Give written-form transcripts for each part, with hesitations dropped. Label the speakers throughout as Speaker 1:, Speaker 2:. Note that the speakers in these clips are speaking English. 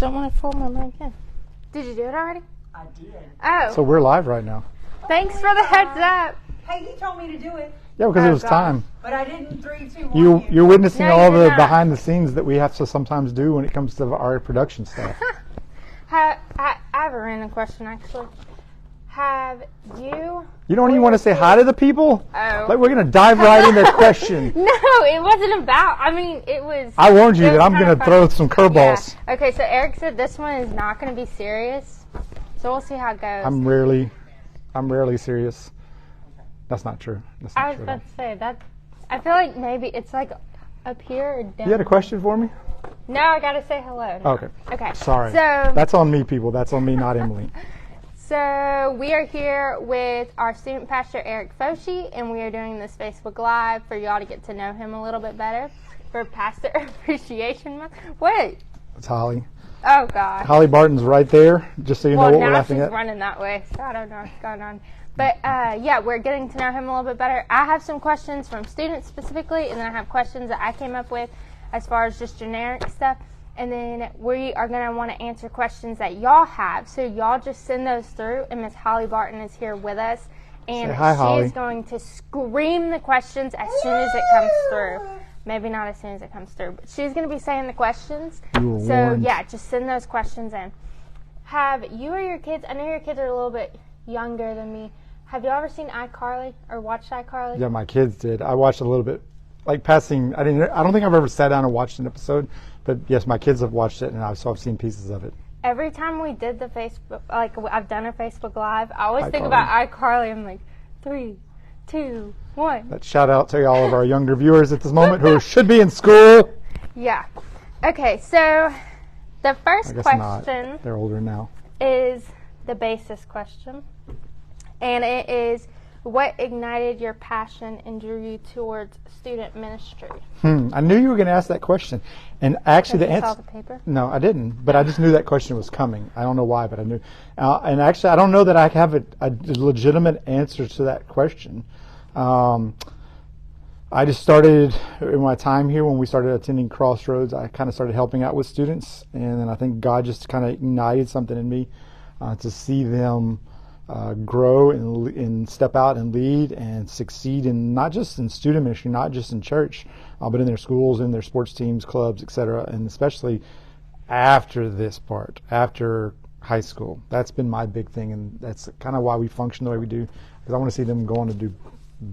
Speaker 1: don't want to fold my mic in. Did you do it already?
Speaker 2: I did.
Speaker 1: Oh.
Speaker 3: So we're live right now.
Speaker 1: Thanks for the heads up.
Speaker 2: Hey, he told me to do it,
Speaker 3: Yeah, because it was time.
Speaker 2: but I didn't. 3, 2, 1.
Speaker 3: You're witnessing
Speaker 1: No,
Speaker 3: all
Speaker 1: you did
Speaker 3: the
Speaker 1: not.
Speaker 3: behind the scenes that we have to sometimes do when it comes to our production stuff.
Speaker 1: I have a random question, actually. Have you...
Speaker 3: You don't even want to say hi to the people?
Speaker 1: Oh.
Speaker 3: Like, we're going to dive right into the question.
Speaker 1: No, it wasn't about... I mean, it was...
Speaker 3: I warned you
Speaker 1: it
Speaker 3: that
Speaker 1: was
Speaker 3: I'm
Speaker 1: kinda
Speaker 3: going to
Speaker 1: fun.
Speaker 3: throw some curveballs.
Speaker 1: Yeah. Okay, so Eric said this one is not going to be serious. So we'll see how it goes.
Speaker 3: I'm rarely serious. That's not true. That's not
Speaker 1: I was
Speaker 3: true at all.
Speaker 1: about to say, that... I feel like maybe it's like up here or down.
Speaker 3: You had a question for me?
Speaker 1: No, I got to say hello. now.
Speaker 3: Okay.
Speaker 1: Okay.
Speaker 3: Sorry.
Speaker 1: So...
Speaker 3: That's on me, people. That's on me, not Emily.
Speaker 1: So we are here with our student pastor Eric Foshee, and we are doing this Facebook Live for y'all to get to know him a little bit better for Pastor Appreciation Month. Wait.
Speaker 3: It's Holly.
Speaker 1: Oh, God.
Speaker 3: Holly Barton's right there, just so you know
Speaker 1: Well,
Speaker 3: what we're
Speaker 1: now
Speaker 3: laughing
Speaker 1: she's
Speaker 3: at.
Speaker 1: running that way, so I don't know what's going on. But, yeah, we're getting to know him a little bit better. I have some questions from students specifically, and then I have questions that I came up with as far as just generic stuff. And then we are going to want to answer questions that y'all have. So y'all just send those through. And Miss Holly Barton is here with us. And
Speaker 3: Say hi,
Speaker 1: she
Speaker 3: Holly.
Speaker 1: is going to scream the questions as soon as it comes through. Maybe not as soon as it comes through. But she's going to be saying the questions.
Speaker 3: You were
Speaker 1: So,
Speaker 3: warned.
Speaker 1: yeah, just send those questions in. Have you or your kids, I know your kids are a little bit younger than me. Have you ever seen iCarly or watched iCarly?
Speaker 3: Yeah, my kids did. I watched a little bit, like passing. I don't think I've ever sat down and watched an episode, but yes, my kids have watched it, and I've seen pieces of it.
Speaker 1: Every time we did the Facebook, like I've done a Facebook Live, I always think
Speaker 3: iCarly.
Speaker 1: about iCarly. I'm like, 3, 2, 1.
Speaker 3: Let's shout out to all of our younger viewers at this moment who should be in school.
Speaker 1: Yeah. Okay, so the
Speaker 3: I
Speaker 1: first
Speaker 3: guess
Speaker 1: question
Speaker 3: not. They're older now.
Speaker 1: is the basis question, and it is, what ignited your passion and drew you towards student ministry?
Speaker 3: I knew you were going to ask that question, and actually
Speaker 1: Have
Speaker 3: the
Speaker 1: you saw
Speaker 3: answer.
Speaker 1: the paper?
Speaker 3: No, I didn't, but I just knew that question was coming. I don't know why, but I knew. And actually, I don't know that I have a legitimate answer to that question. I just started in my time here when we started attending Crossroads. I kind of started helping out with students, and then I think God just kind of ignited something in me to see them grow and step out and lead and succeed in not just in student ministry, not just in church, but in their schools, in their sports teams, clubs, etc. And especially after this part, after high school. That's been my big thing, and that's kind of why we function the way we do, because I want to see them go on to do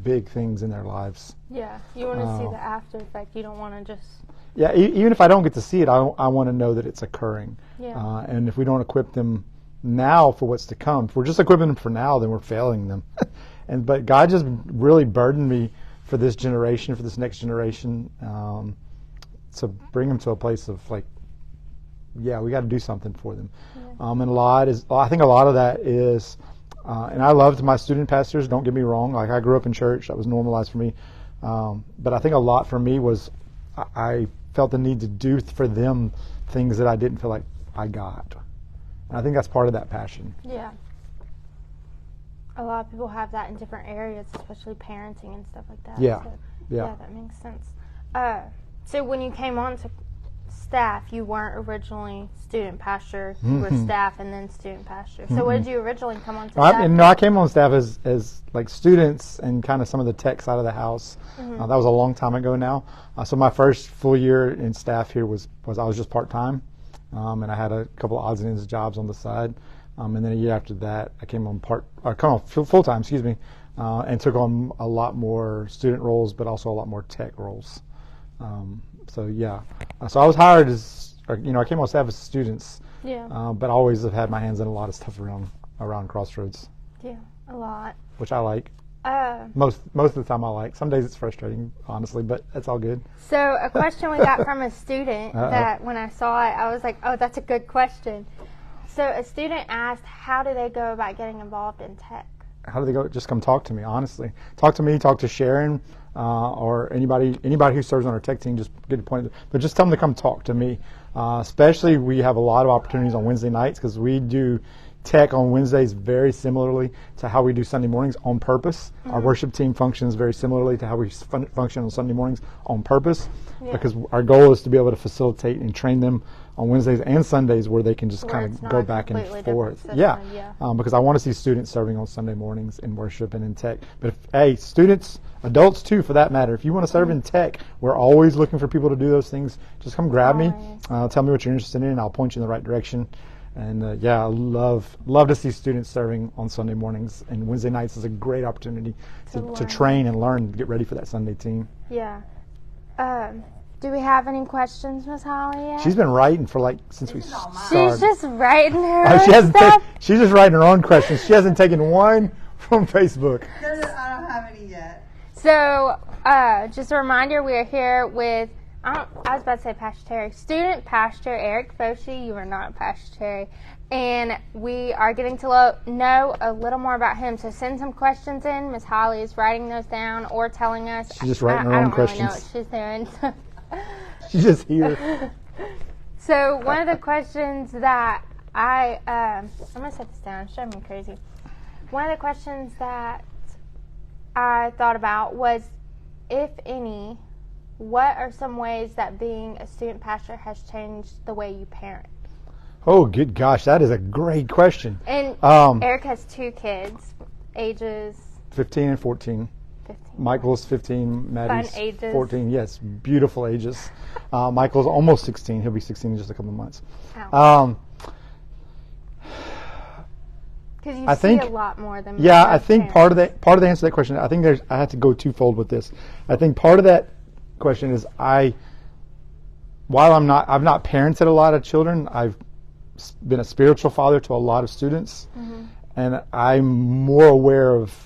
Speaker 3: big things in their lives.
Speaker 1: Yeah, you want to see the after effect. You don't want to just...
Speaker 3: Yeah, even if I don't get to see it, I want to know that it's occurring.
Speaker 1: Yeah.
Speaker 3: And if we don't equip them now for what's to come, if we're just equipping them for now, then we're failing them. But God just really burdened me for this generation, for this next generation, to bring them to a place of like, yeah, we got to do something for them. Yeah. And I think a lot of that is, and I loved my student pastors. Don't get me wrong. Like, I grew up in church, that was normalized for me. But I think a lot for me was I felt the need to do for them things that I didn't feel like I got. And I think that's part of that passion.
Speaker 1: Yeah. A lot of people have that in different areas, especially parenting and stuff like that.
Speaker 3: Yeah.
Speaker 1: So,
Speaker 3: Yeah.
Speaker 1: that makes sense. So when you came on to staff, you weren't originally student pastor. You were staff and then student pastor. So what did you originally come on to staff?
Speaker 3: I came on staff as like students and kind of some of the tech side of the house. That was a long time ago now. So my first full year in staff here was I was just part-time. And I had a couple of odds and ends jobs on the side. And then a year after that, I came on full-time, and took on a lot more student roles, but also a lot more tech roles. So I was hired I came on staff as students, but I always have had my hands in a lot of stuff around Crossroads.
Speaker 1: Yeah, a lot.
Speaker 3: Which I like. Most of the time I like. Some days it's frustrating, honestly, but that's all good.
Speaker 1: So a question we got from a student that when I saw it, I was like, oh, that's a good question. So a student asked, how do they go about getting involved in tech?
Speaker 3: How do they go? Just come talk to me, honestly. Talk to me, talk to Sharon, or anybody who serves on our tech team, just get a point. But just tell them to come talk to me. Especially, we have a lot of opportunities on Wednesday nights because we do tech on Wednesdays very similarly to how we do Sunday mornings on purpose. Our worship team functions very similarly to how we function on Sunday mornings on purpose, because our goal is to be able to facilitate and train them on Wednesdays and Sundays where they can just
Speaker 1: Where
Speaker 3: kind
Speaker 1: it's
Speaker 3: of
Speaker 1: not
Speaker 3: go
Speaker 1: a
Speaker 3: back and
Speaker 1: completely different
Speaker 3: forth.
Speaker 1: system,
Speaker 3: Yeah,
Speaker 1: yeah.
Speaker 3: because I want to see students serving on Sunday mornings in worship and in tech. But hey, students, adults too, for that matter, if you want to serve in tech, we're always looking for people to do those things. Just come grab me, tell me what you're interested in, and I'll point you in the right direction. And yeah, I love to see students serving on Sunday mornings, and Wednesday nights is a great opportunity to train and learn, get ready for that Sunday team.
Speaker 1: Yeah. Do we have any questions, Miss Holly? Yet?
Speaker 3: She's been writing for since we started.
Speaker 1: She's just writing her
Speaker 3: Oh,
Speaker 1: own stuff.
Speaker 3: She's just writing her own questions. She hasn't taken one from Facebook.
Speaker 2: I don't have any yet.
Speaker 1: So, just a reminder, we are here with, I was about to say Pastor Terry, Student Pastor Eric Foshee. You are not Pastor Terry. And we are getting to know a little more about him. So send some questions in. Miss Holly is writing those down or telling us.
Speaker 3: She's just writing her own questions.
Speaker 1: I don't really know what she's doing.
Speaker 3: She's just here.
Speaker 1: So one of the questions that I'm going to set this down. It's driving me crazy. One of the questions that I thought about was, if any, what are some ways that being a student pastor has changed the way you parent?
Speaker 3: Oh, good gosh, that is a great question.
Speaker 1: And Eric has 2 kids, ages
Speaker 3: 15 and 14.
Speaker 1: 15.
Speaker 3: Michael's 15, Maddie's
Speaker 1: Fun ages.
Speaker 3: 14. Yes, beautiful ages. Michael's almost 16. He'll be 16 in just a couple of months.
Speaker 1: Because you
Speaker 3: I think
Speaker 1: see a lot more than
Speaker 3: Yeah,
Speaker 1: most
Speaker 3: I think
Speaker 1: parents.
Speaker 3: part of the answer to that question, I think I have to go twofold with this. I think part of that question is while I've not parented a lot of children, I've been a spiritual father to a lot of students, and I'm more aware of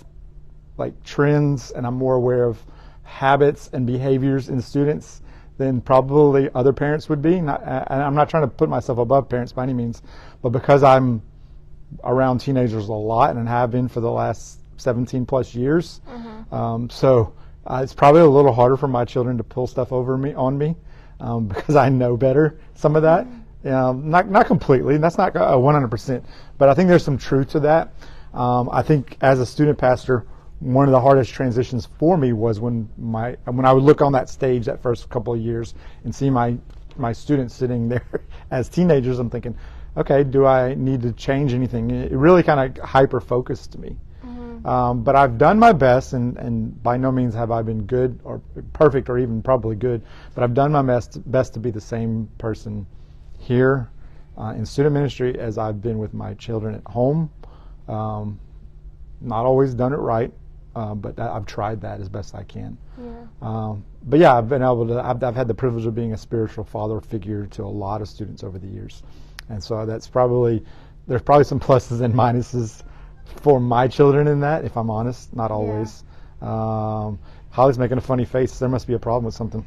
Speaker 3: trends, and I'm more aware of habits and behaviors in students than probably other parents would be. And I'm not trying to put myself above parents by any means, but because I'm around teenagers a lot and have been for the last 17 plus years, so it's probably a little harder for my children to pull stuff on me because I know better some of that. Not completely, and that's not 100%, but I think there's some truth to that. I think as a student pastor, one of the hardest transitions for me was when I would look on that stage that first couple of years and see my students sitting there as teenagers. I'm thinking, okay, do I need to change anything? It really kind of hyper-focused me. But I've done my best, and by no means have I been good or perfect or even probably good, but I've done my best to be the same person here in student ministry as I've been with my children at home. Not always done it right, but I've tried that as best I can. But yeah, I've been able to. I've had the privilege of being a spiritual father figure to a lot of students over the years, and so there's probably some pluses and minuses for my children in that. If I'm honest, not always. Holly's making a funny face. There must be a problem with something.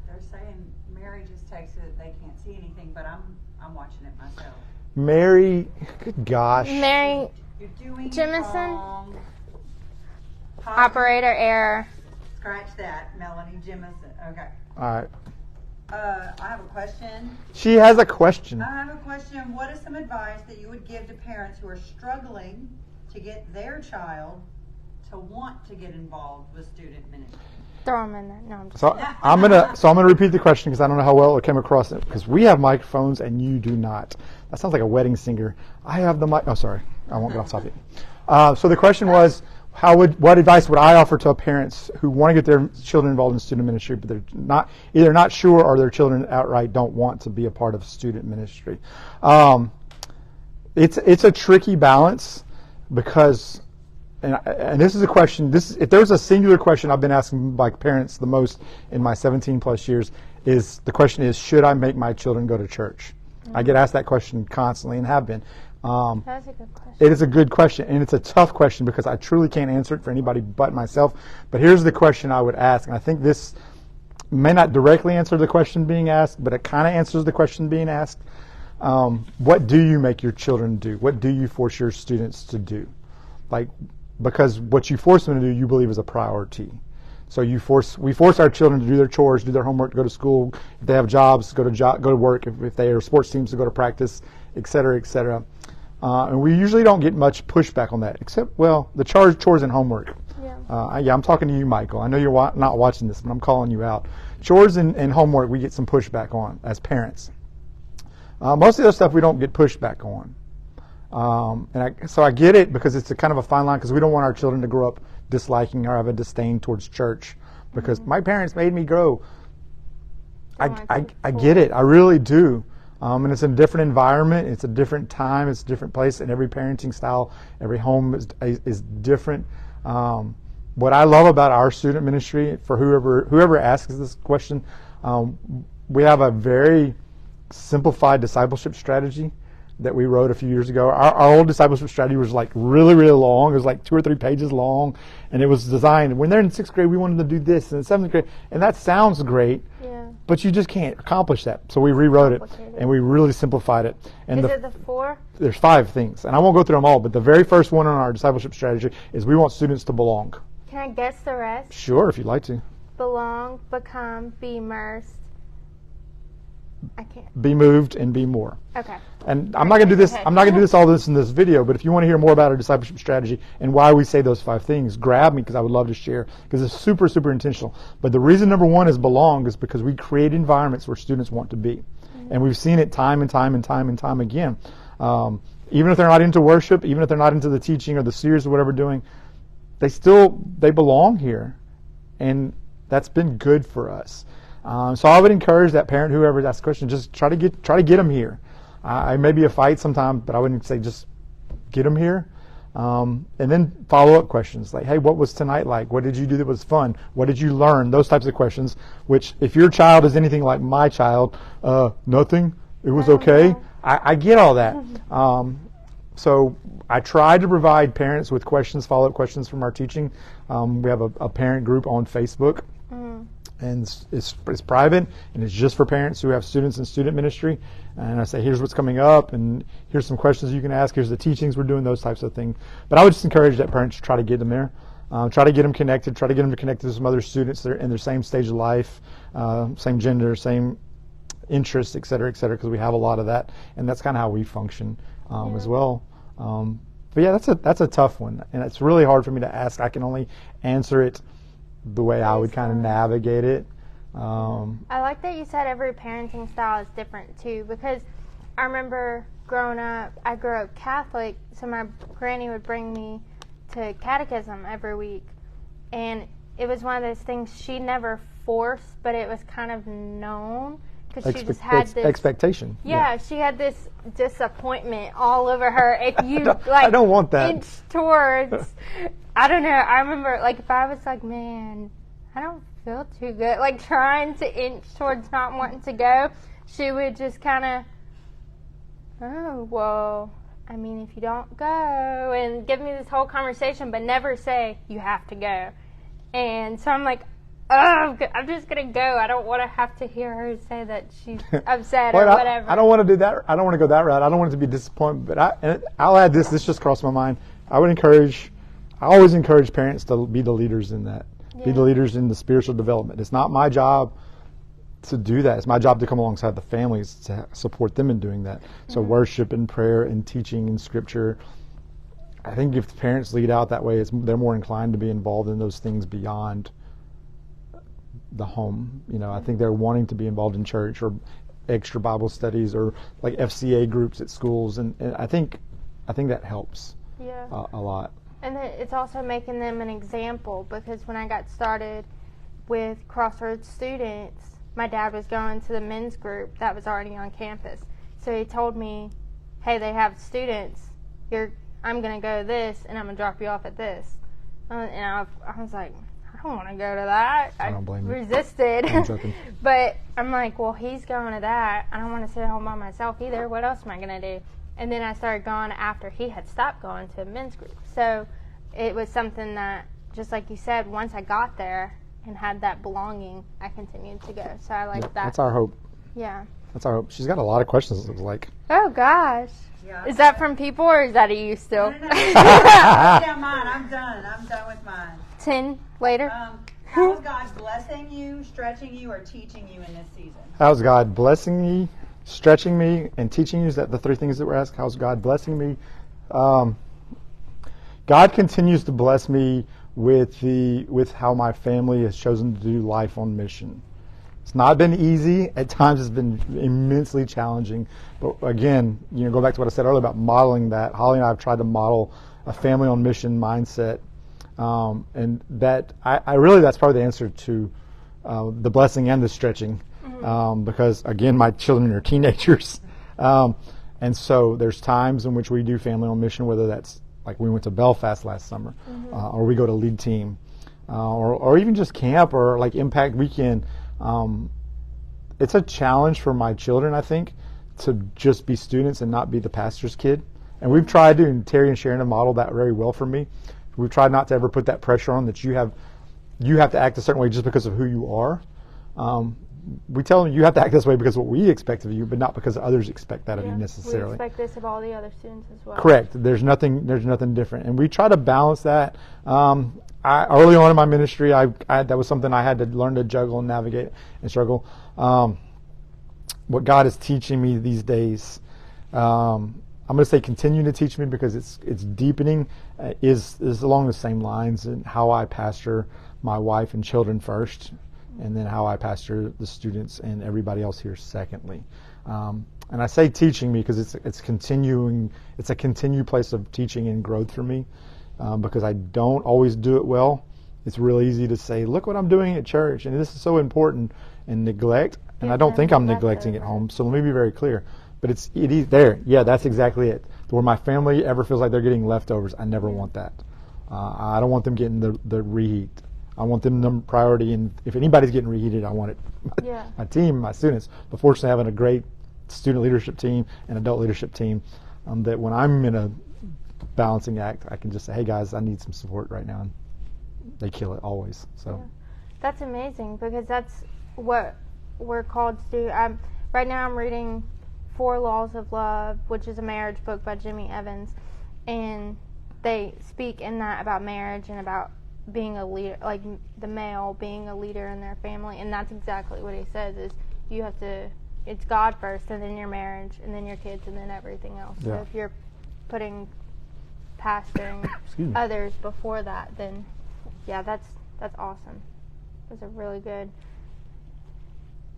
Speaker 2: They're saying Mary just texted that they can't see anything, but I'm watching it myself.
Speaker 3: Mary, good gosh.
Speaker 1: Mary
Speaker 2: You're doing it
Speaker 1: Jemison?
Speaker 2: wrong.
Speaker 1: Operator error.
Speaker 2: Scratch that, Melanie Jemison. Okay.
Speaker 3: All right.
Speaker 2: I have a question.
Speaker 3: She has a question.
Speaker 2: I have a question. What is some advice that you would give to parents who are struggling to get their child to want to get involved with student ministry?
Speaker 1: Throw them in there. No, I'm just
Speaker 3: So I'm gonna repeat the question because I don't know how well it came across. Because we have microphones and you do not. That sounds like a wedding singer. I have the mic. Oh, sorry. I won't get off topic. So the question was, what advice would I offer to parents who want to get their children involved in student ministry, but they're either not sure or their children outright don't want to be a part of student ministry? It's a tricky balance because. And this is a question. If there's a singular question I've been asking by parents the most in my 17 plus years, the question is, should I make my children go to church? I get asked that question constantly and have been.
Speaker 1: That's a good question.
Speaker 3: It is a good question, and it's a tough question because I truly can't answer it for anybody but myself. But here's the question I would ask, and I think this may not directly answer the question being asked, but it kind of answers the question being asked. What do you make your children do? What do you force your students to do? Because what you force them to do, you believe is a priority. So we force our children to do their chores, do their homework, go to school. If they have jobs, go to work. If they are sports teams, to go to practice, et cetera, et cetera. And we usually don't get much pushback on that, except the chores and homework. I'm talking to you, Michael. I know you're not watching this, but I'm calling you out. Chores and homework, we get some pushback on as parents. Most of the other stuff we don't get pushback on. So I get it, because it's a kind of a fine line, because we don't want our children to grow up disliking or have a disdain towards church, because my parents made me grow. I get it. I really do. And it's a different environment. It's a different time. It's a different place. And every parenting style, every home is different. What I love about our student ministry, for whoever asks this question, we have a very simplified discipleship strategy that we wrote a few years ago. Our old discipleship strategy was like really, really long. It was like 2 or 3 pages long, and it was designed. When they're in 6th grade, we wanted to do this, and in 7th grade, and that sounds great, but you just can't accomplish that. So we rewrote it, and we really simplified it. And
Speaker 1: is it the 4?
Speaker 3: There's 5 things, and I won't go through them all, but the very first one on our discipleship strategy is we want students to belong.
Speaker 1: Can I guess the rest?
Speaker 3: Sure, if you'd like to.
Speaker 1: Belong, become, be immersed. I can't.
Speaker 3: Be moved and be more.
Speaker 1: Okay.
Speaker 3: And I'm not going to do this. I'm not going to do this all this in this video. But if you want to hear more about our discipleship strategy and why we say those 5 things, grab me, because I would love to share. Because it's super, super intentional. But the reason number 1 is belong is because we create environments where students want to be, and we've seen it time and time and time and time again. Even if they're not into worship, even if they're not into the teaching or the series or whatever we're doing, they belong here, and that's been good for us. So I would encourage that parent, whoever asks the question, just try to get them here. It may be a fight sometimes, but I wouldn't say just get them here. And then follow-up questions like, hey, what was tonight like? What did you do that was fun? What did you learn? Those types of questions, which if your child is anything like my child, nothing, it was okay. I get all that. So I try to provide parents with questions, follow-up questions from our teaching. We have a parent group on Facebook. And it's private, and it's just for parents who have students in student ministry. And I say, here's what's coming up, and here's some questions you can ask. Here's the teachings we're doing, those types of things. But I would just encourage that parents try to get them there. Try to get them connected. Try to get them to connect to some other students that are in their same stage of life, same gender, same interests, et cetera, because we have a lot of that. And that's kind of how we function as well. But yeah, that's a tough one. And it's really hard for me to ask. I can only answer it the way I would kind of navigate it.
Speaker 1: I like that you said every parenting style is different too, because I remember growing up, I grew up Catholic, so my granny would bring me to catechism every week, and it was one of those things she never forced, but it was kind of known, because she just had this
Speaker 3: expectation.
Speaker 1: Yeah, she had this disappointment all over her if you
Speaker 3: I don't want that.
Speaker 1: Inch towards. I don't know. I remember, like, if I was like, man, I don't feel too good, like trying to inch towards not wanting to go, she would just kind of, oh, well, I mean, if you don't go, and give me this whole conversation, but never say you have to go. And so I'm like, oh, I'm just going to go. I don't want to have to hear her say that she's upset or whatever.
Speaker 3: I don't want to do that. I don't want to go that route. I don't want it to be disappointment. But I'll add this. This just crossed my mind. I always encourage parents to be the leaders in that. Yeah. Be the leaders in the spiritual development. It's not my job to do that. It's my job to come alongside the families to support them in doing that. So worship and prayer and teaching and scripture. I think if the parents lead out that way, they're more inclined to be involved in those things beyond the home. I think they're wanting to be involved in church or extra Bible studies or like FCA groups at schools, and I think that helps a lot.
Speaker 1: And then it's also making them an example, because when I got started with Crossroads students, my dad was going to the men's group that was already on campus. So he told me, hey, they have students. I'm going to go to this, and I'm going to drop you off at this. And I was like, I don't want to go to that.
Speaker 3: I don't blame you.
Speaker 1: Resisted.
Speaker 3: I'm joking.
Speaker 1: But I'm like, well, he's going to that. I don't want to sit home by myself either. What else am I going to do? And then I started going after he had stopped going to a men's group. So it was something that, just like you said, once I got there and had that belonging, I continued to go. So I like that.
Speaker 3: That's our hope.
Speaker 1: Yeah.
Speaker 3: That's our hope. She's got a lot of questions, it looks like.
Speaker 1: Oh, gosh.
Speaker 2: Yeah.
Speaker 1: Is that from people, or is that a you still?
Speaker 2: No. Yeah, mine. I'm done. I'm done with mine.
Speaker 1: 10 later?
Speaker 2: How is God blessing you, stretching you, or teaching you in this season?
Speaker 3: How's God blessing me, stretching me, and teaching you? Is that the 3 things that were asked? How's God blessing me? God continues to bless me with how my family has chosen to do life on mission. It's not been easy. At times it's been immensely challenging. But again, go back to what I said earlier about modeling that. Holly and I have tried to model a family on mission mindset. And that, I really, that's probably the answer to the blessing and the stretching. Because again, my children are teenagers. And so there's times in which we do family on mission, whether that's like we went to Belfast last summer, or we go to lead team, or even just camp or like Impact Weekend. It's a challenge for my children, I think, to just be students and not be the pastor's kid. And we've tried to, and Terry and Sharon have modeled that very well for me. We've tried not to ever put that pressure on that you have to act a certain way just because of who you are. We tell them you have to act this way because of what we expect of you, but not because others expect that of you necessarily.
Speaker 1: We expect this of all the other students as well.
Speaker 3: Correct. There's nothing different, and we try to balance that. Early on in my ministry, that was something I had to learn to juggle and navigate and struggle. What God is teaching me these days, I'm going to say continue to teach me because it's deepening, is along the same lines in how I pastor my wife and children first, and then how I pastor the students and everybody else here secondly. And I say teaching me because it's continuing. It's a continued place of teaching and growth for me because I don't always do it well. It's really easy to say, look what I'm doing at church, and this is so important, and neglect. And I don't think I'm neglecting at home. So let me be very clear. But it is there. Yeah, that's exactly it. Where my family ever feels like they're getting leftovers, I never want that. I don't want them getting the reheat. I want them number priority, and if anybody's getting reheated, I want it. My team, my students. But fortunately, having a great student leadership team and adult leadership team, that when I'm in a balancing act, I can just say, hey guys, I need some support right now. And they kill it always. So
Speaker 1: that's amazing because that's what we're called to do. Right now I'm reading 4 Laws of Love, which is a marriage book by Jimmy Evans, and they speak in that about marriage and about being a leader, like the male being a leader in their family, and that's exactly what he says is you have to, it's God first and then your marriage and then your kids and then everything else. So if you're putting pastoring others before that, then that's awesome. Those are really good.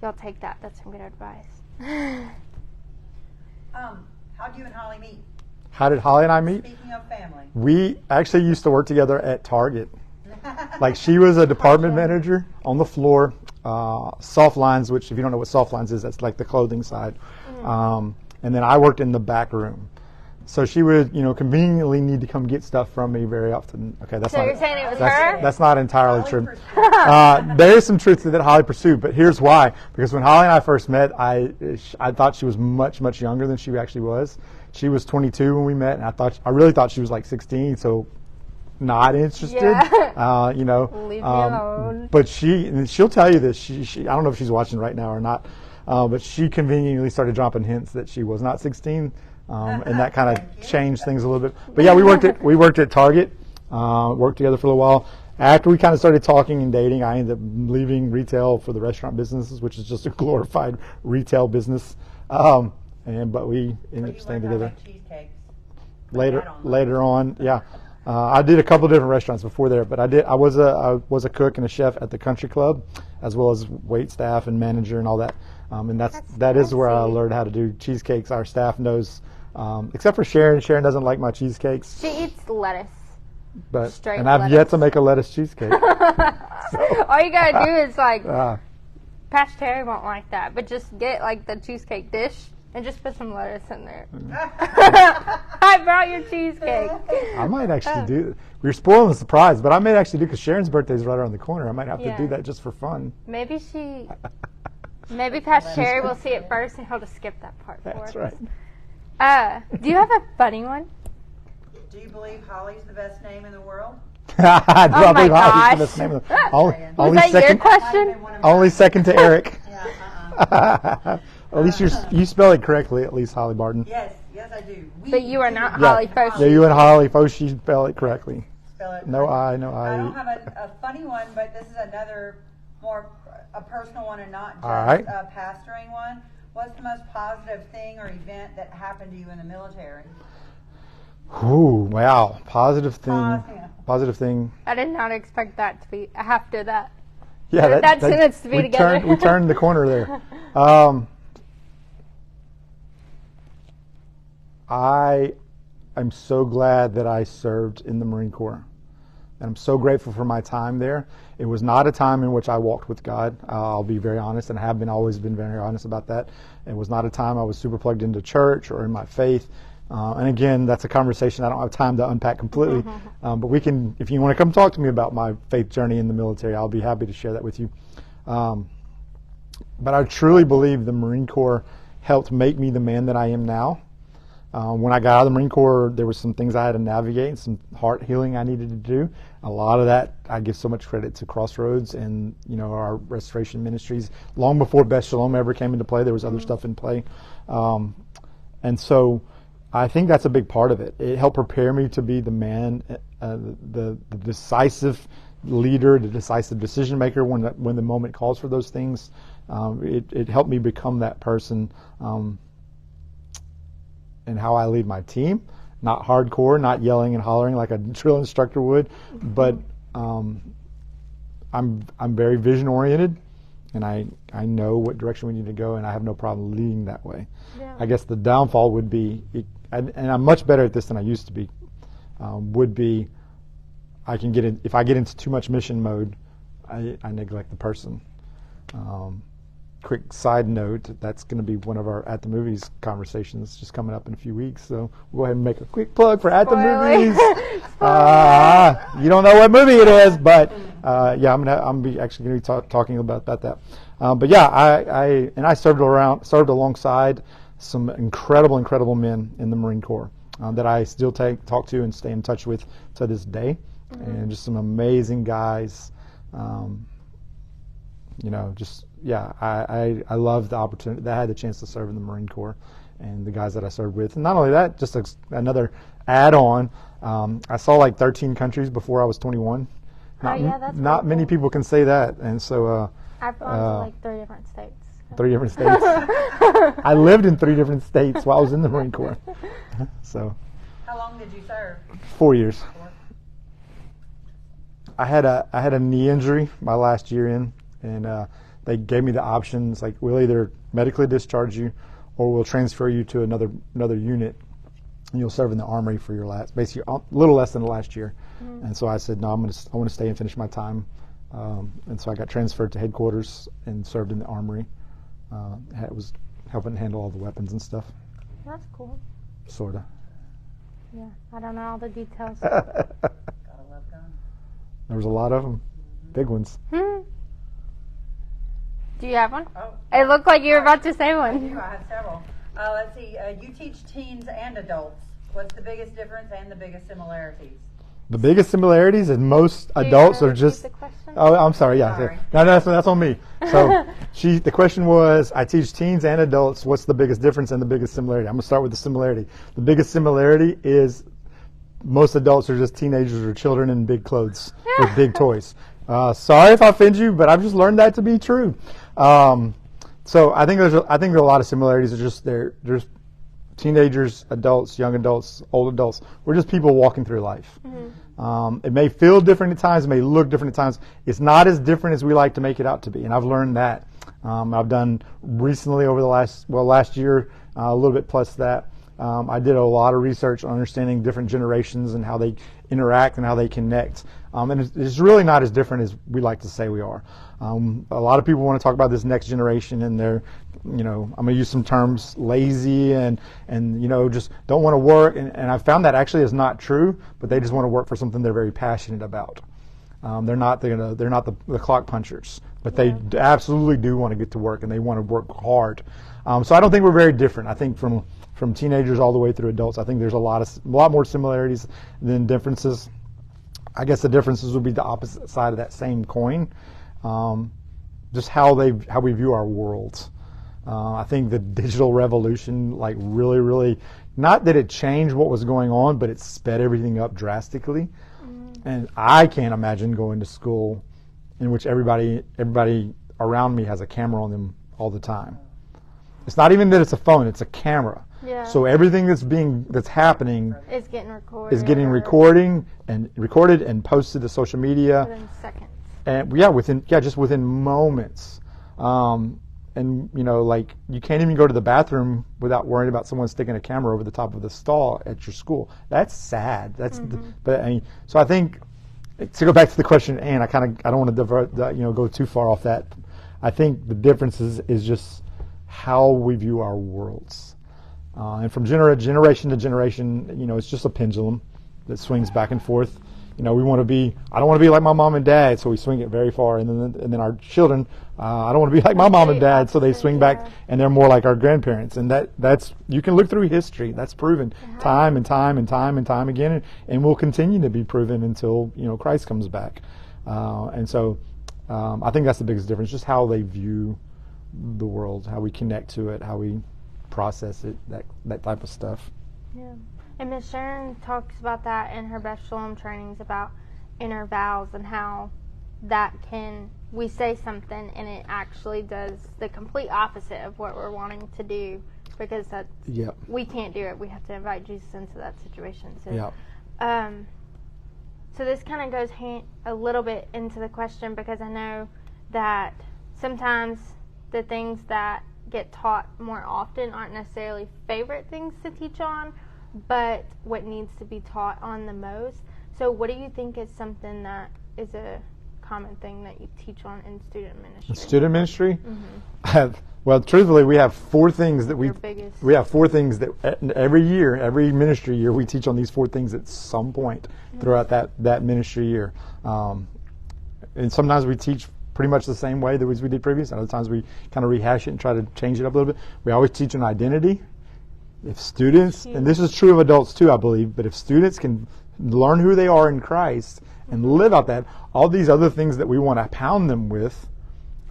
Speaker 1: Y'all take that. That's some good advice.
Speaker 2: How do you and Holly meet?
Speaker 3: How did Holly and I meet?
Speaker 2: Speaking of family.
Speaker 3: We actually used to work together at Target. Like she was a department manager on the floor, soft lines, which if you don't know what soft lines is, that's like the clothing side. And then I worked in the back room. So she would, conveniently need to come get stuff from me very often. Okay, that's
Speaker 1: you're saying it was her?
Speaker 3: That's not entirely true. There is some truth to that Holly pursued, but here's why. Because when Holly and I first met, I thought she was much, much younger than she actually was. She was 22 when we met, and I really thought she was like 16. So not interested.
Speaker 1: Leave me alone.
Speaker 3: But she'll tell you this. She I don't know if she's watching right now or not, but she conveniently started dropping hints that she was not 16. And that kind of changed things a little bit. But yeah, we worked at Target, worked together for a little while. After we kind of started talking and dating, I ended up leaving retail for the restaurant businesses, which is just a glorified retail business. But we ended up staying together. Later on, yeah. I did a couple of different restaurants before there, but I was a cook and a chef at the Country Club, as well as wait staff and manager and all that. And that is where I learned how to do cheesecakes. Our staff knows, except for Sharon. Sharon doesn't like my cheesecakes.
Speaker 1: She eats lettuce.
Speaker 3: And I've yet to make a lettuce cheesecake.
Speaker 1: All you gotta do is Pastor Terry won't like that, but just get like the cheesecake dish and just put some lettuce in there. I brought your cheesecake.
Speaker 3: I might actually do. We're spoiling the surprise, but I may actually do because Sharon's birthday is right around the corner. I might have to do that just for fun.
Speaker 1: Maybe Pastor Terry will see it first and he'll just skip that part for us.
Speaker 3: That's right.
Speaker 1: Do you have a funny one?
Speaker 2: Do you believe Holly's the best name in the world?
Speaker 3: I do.
Speaker 1: Oh
Speaker 3: I believe
Speaker 1: my
Speaker 3: Holly's the
Speaker 1: gosh.
Speaker 3: best name in the
Speaker 1: Was
Speaker 3: only
Speaker 1: that
Speaker 3: second,
Speaker 1: your question?
Speaker 3: only second to Eric.
Speaker 2: Yeah,
Speaker 3: At least you spell it correctly, at least, Holly Barton.
Speaker 2: Yes, I do.
Speaker 1: But you are not Holly Foshee.
Speaker 3: Yeah, you and Holly Foshee spell it correctly.
Speaker 2: Spell it
Speaker 3: No
Speaker 2: correctly.
Speaker 3: I, no I.
Speaker 2: I don't have a funny one, but this is another more a personal one and not just
Speaker 3: All right.
Speaker 2: a pastoring one. What's the most positive thing or event that happened to you in the military?
Speaker 3: Ooh, wow. Positive thing.
Speaker 2: Yeah.
Speaker 3: Positive thing.
Speaker 1: I did not expect that to be after that.
Speaker 3: Yeah,
Speaker 1: that sentence to be together.
Speaker 3: We turned the corner there. I'm so glad that I served in the Marine Corps. And I'm so grateful for my time there. It was not a time in which I walked with God. I'll be very honest, and have always been very honest about that. It was not a time I was super plugged into church or in my faith. And again, that's a conversation I don't have time to unpack completely. But we can, if you want to come talk to me about my faith journey in the military, I'll be happy to share that with you. But I truly believe the Marine Corps helped make me the man that I am now. When I got out of the Marine Corps, there were some things I had to navigate, some heart healing I needed to do. A lot of that, I give so much credit to Crossroads and our restoration ministries. Long before Beth Shalom ever came into play, there was other stuff in play, and so I think that's a big part of it. It helped prepare me to be the man, the decisive leader, the decisive decision maker when the moment calls for those things. It helped me become that person. And how I lead my team, not hardcore, not yelling and hollering like a drill instructor would, but I'm very vision oriented, and I know what direction we need to go, and I have no problem leading that way. Yeah. I guess the downfall would be, and I'm much better at this than I used to be, would be I can get in, if I get into too much mission mode, I neglect the person. Quick side note, that's going to be one of our At the Movies conversations just coming up in a few weeks. So we'll go ahead and make a quick plug for At the Movies. You don't know what movie it is, but yeah, I'm actually going to be talking about that. But yeah, I served alongside some incredible men in the Marine Corps that I still talk to and stay in touch with to this day, and just some amazing guys. I love the opportunity that I had the chance to serve in the Marine Corps and the guys that I served with. And not only that, just another add-on, I saw like 13 countries before I was 21. Not many people can say that. And so
Speaker 1: I've gone to like 3 different states.
Speaker 3: 3 different states. I lived in 3 different states while I was in the Marine Corps. So.
Speaker 2: How long did you serve?
Speaker 3: 4 years. I had a knee injury my last year in, and they gave me the options, like, we'll either medically discharge you or we'll transfer you to another unit, and you'll serve in the Armory for your basically a little less than the last year. And so I said, no, I want to stay and finish my time. And so I got transferred to headquarters and served in the Armory. It was helping handle all the weapons and stuff.
Speaker 1: That's cool.
Speaker 3: Sorta.
Speaker 1: Yeah, I don't know all the details.
Speaker 2: Gotta love guns.
Speaker 3: There was a lot of them, big ones.
Speaker 1: Do you have one?
Speaker 2: Oh.
Speaker 1: It looked like you were about to say
Speaker 2: I
Speaker 1: one.
Speaker 2: do. I have several. Let's see. You teach teens and adults. What's the biggest difference and the biggest similarities?
Speaker 3: The biggest similarities is most adults are just.
Speaker 1: The question?
Speaker 3: Oh, I'm sorry. Yeah,
Speaker 2: Sorry.
Speaker 3: no, that's on me. So the question was, I teach teens and adults. What's the biggest difference and the biggest similarity? I'm gonna start with the similarity. The biggest similarity is most adults are just teenagers or children in big clothes with big toys. Sorry if I offend you, but I've just learned that to be true. So I think there are a lot of similarities. It's just there's teenagers, adults, young adults, old adults. We're just people walking through life. It may feel different at times. It may look different at times. It's not as different as we like to make it out to be. And I've learned that. I've done recently over the last year, a little bit plus that. I did a lot of research on understanding different generations and how they interact and how they connect. And it's really not as different as we like to say we are. A lot of people want to talk about this next generation, and they're, I'm going to use some terms, lazy and just don't want to work. And I found that actually is not true, but they just want to work for something they're very passionate about. They're not the clock punchers, but they absolutely do want to get to work, and they want to work hard. So I don't think we're very different. I think from teenagers all the way through adults, I think there's a lot more similarities than differences. I guess the differences would be the opposite side of that same coin. Just how we view our worlds. I think the digital revolution, like really, not that it changed what was going on, but it sped everything up drastically. And I can't imagine going to school in which everybody around me has a camera on them all the time. It's not even that it's a phone; it's a camera.
Speaker 1: Yeah.
Speaker 3: So everything that's happening
Speaker 1: is getting recorded.
Speaker 3: recorded and posted to social media.
Speaker 1: Within seconds.
Speaker 3: and just within moments. And like you can't even go to the bathroom without worrying about someone sticking a camera over the top of the stall at your school. That's sad. So I think, to go back to the question, and I don't want to divert, go too far off that. I think the difference is just how we view our worlds, and from generation to generation, it's just a pendulum that swings back and forth. I don't want to be like my mom and dad, so we swing it very far, and then our children, I don't want to be like my mom and dad, so they swing back, and they're more like our grandparents. And that's you can look through history. That's proven time and time and time and time again, and will continue to be proven until Christ comes back. And so I think that's the biggest difference, just how they view the world, how we connect to it, how we process it, that type of stuff.
Speaker 1: Yeah. And Ms. Sharon talks about that in her Beth Shalom trainings about inner vows and how we say something and it actually does the complete opposite of what we're wanting to do, because we can't do it. We have to invite Jesus into that situation. So, so this kind of goes a little bit into the question, because I know that sometimes the things that get taught more often aren't necessarily favorite things to teach on, but what needs to be taught on the most. So what do you think is something that is a common thing that you teach on in student ministry?
Speaker 3: In student ministry? Mm-hmm. Well, truthfully, we have four things that every year, every ministry year, we teach on these four things at some point throughout that ministry year. And sometimes we teach pretty much the same way that we did previous. Other times we kind of rehash it and try to change it up a little bit. We always teach on identity. If students, and this is true of adults too, I believe, but if students can learn who they are in Christ and live out that, all these other things that we want to pound them with,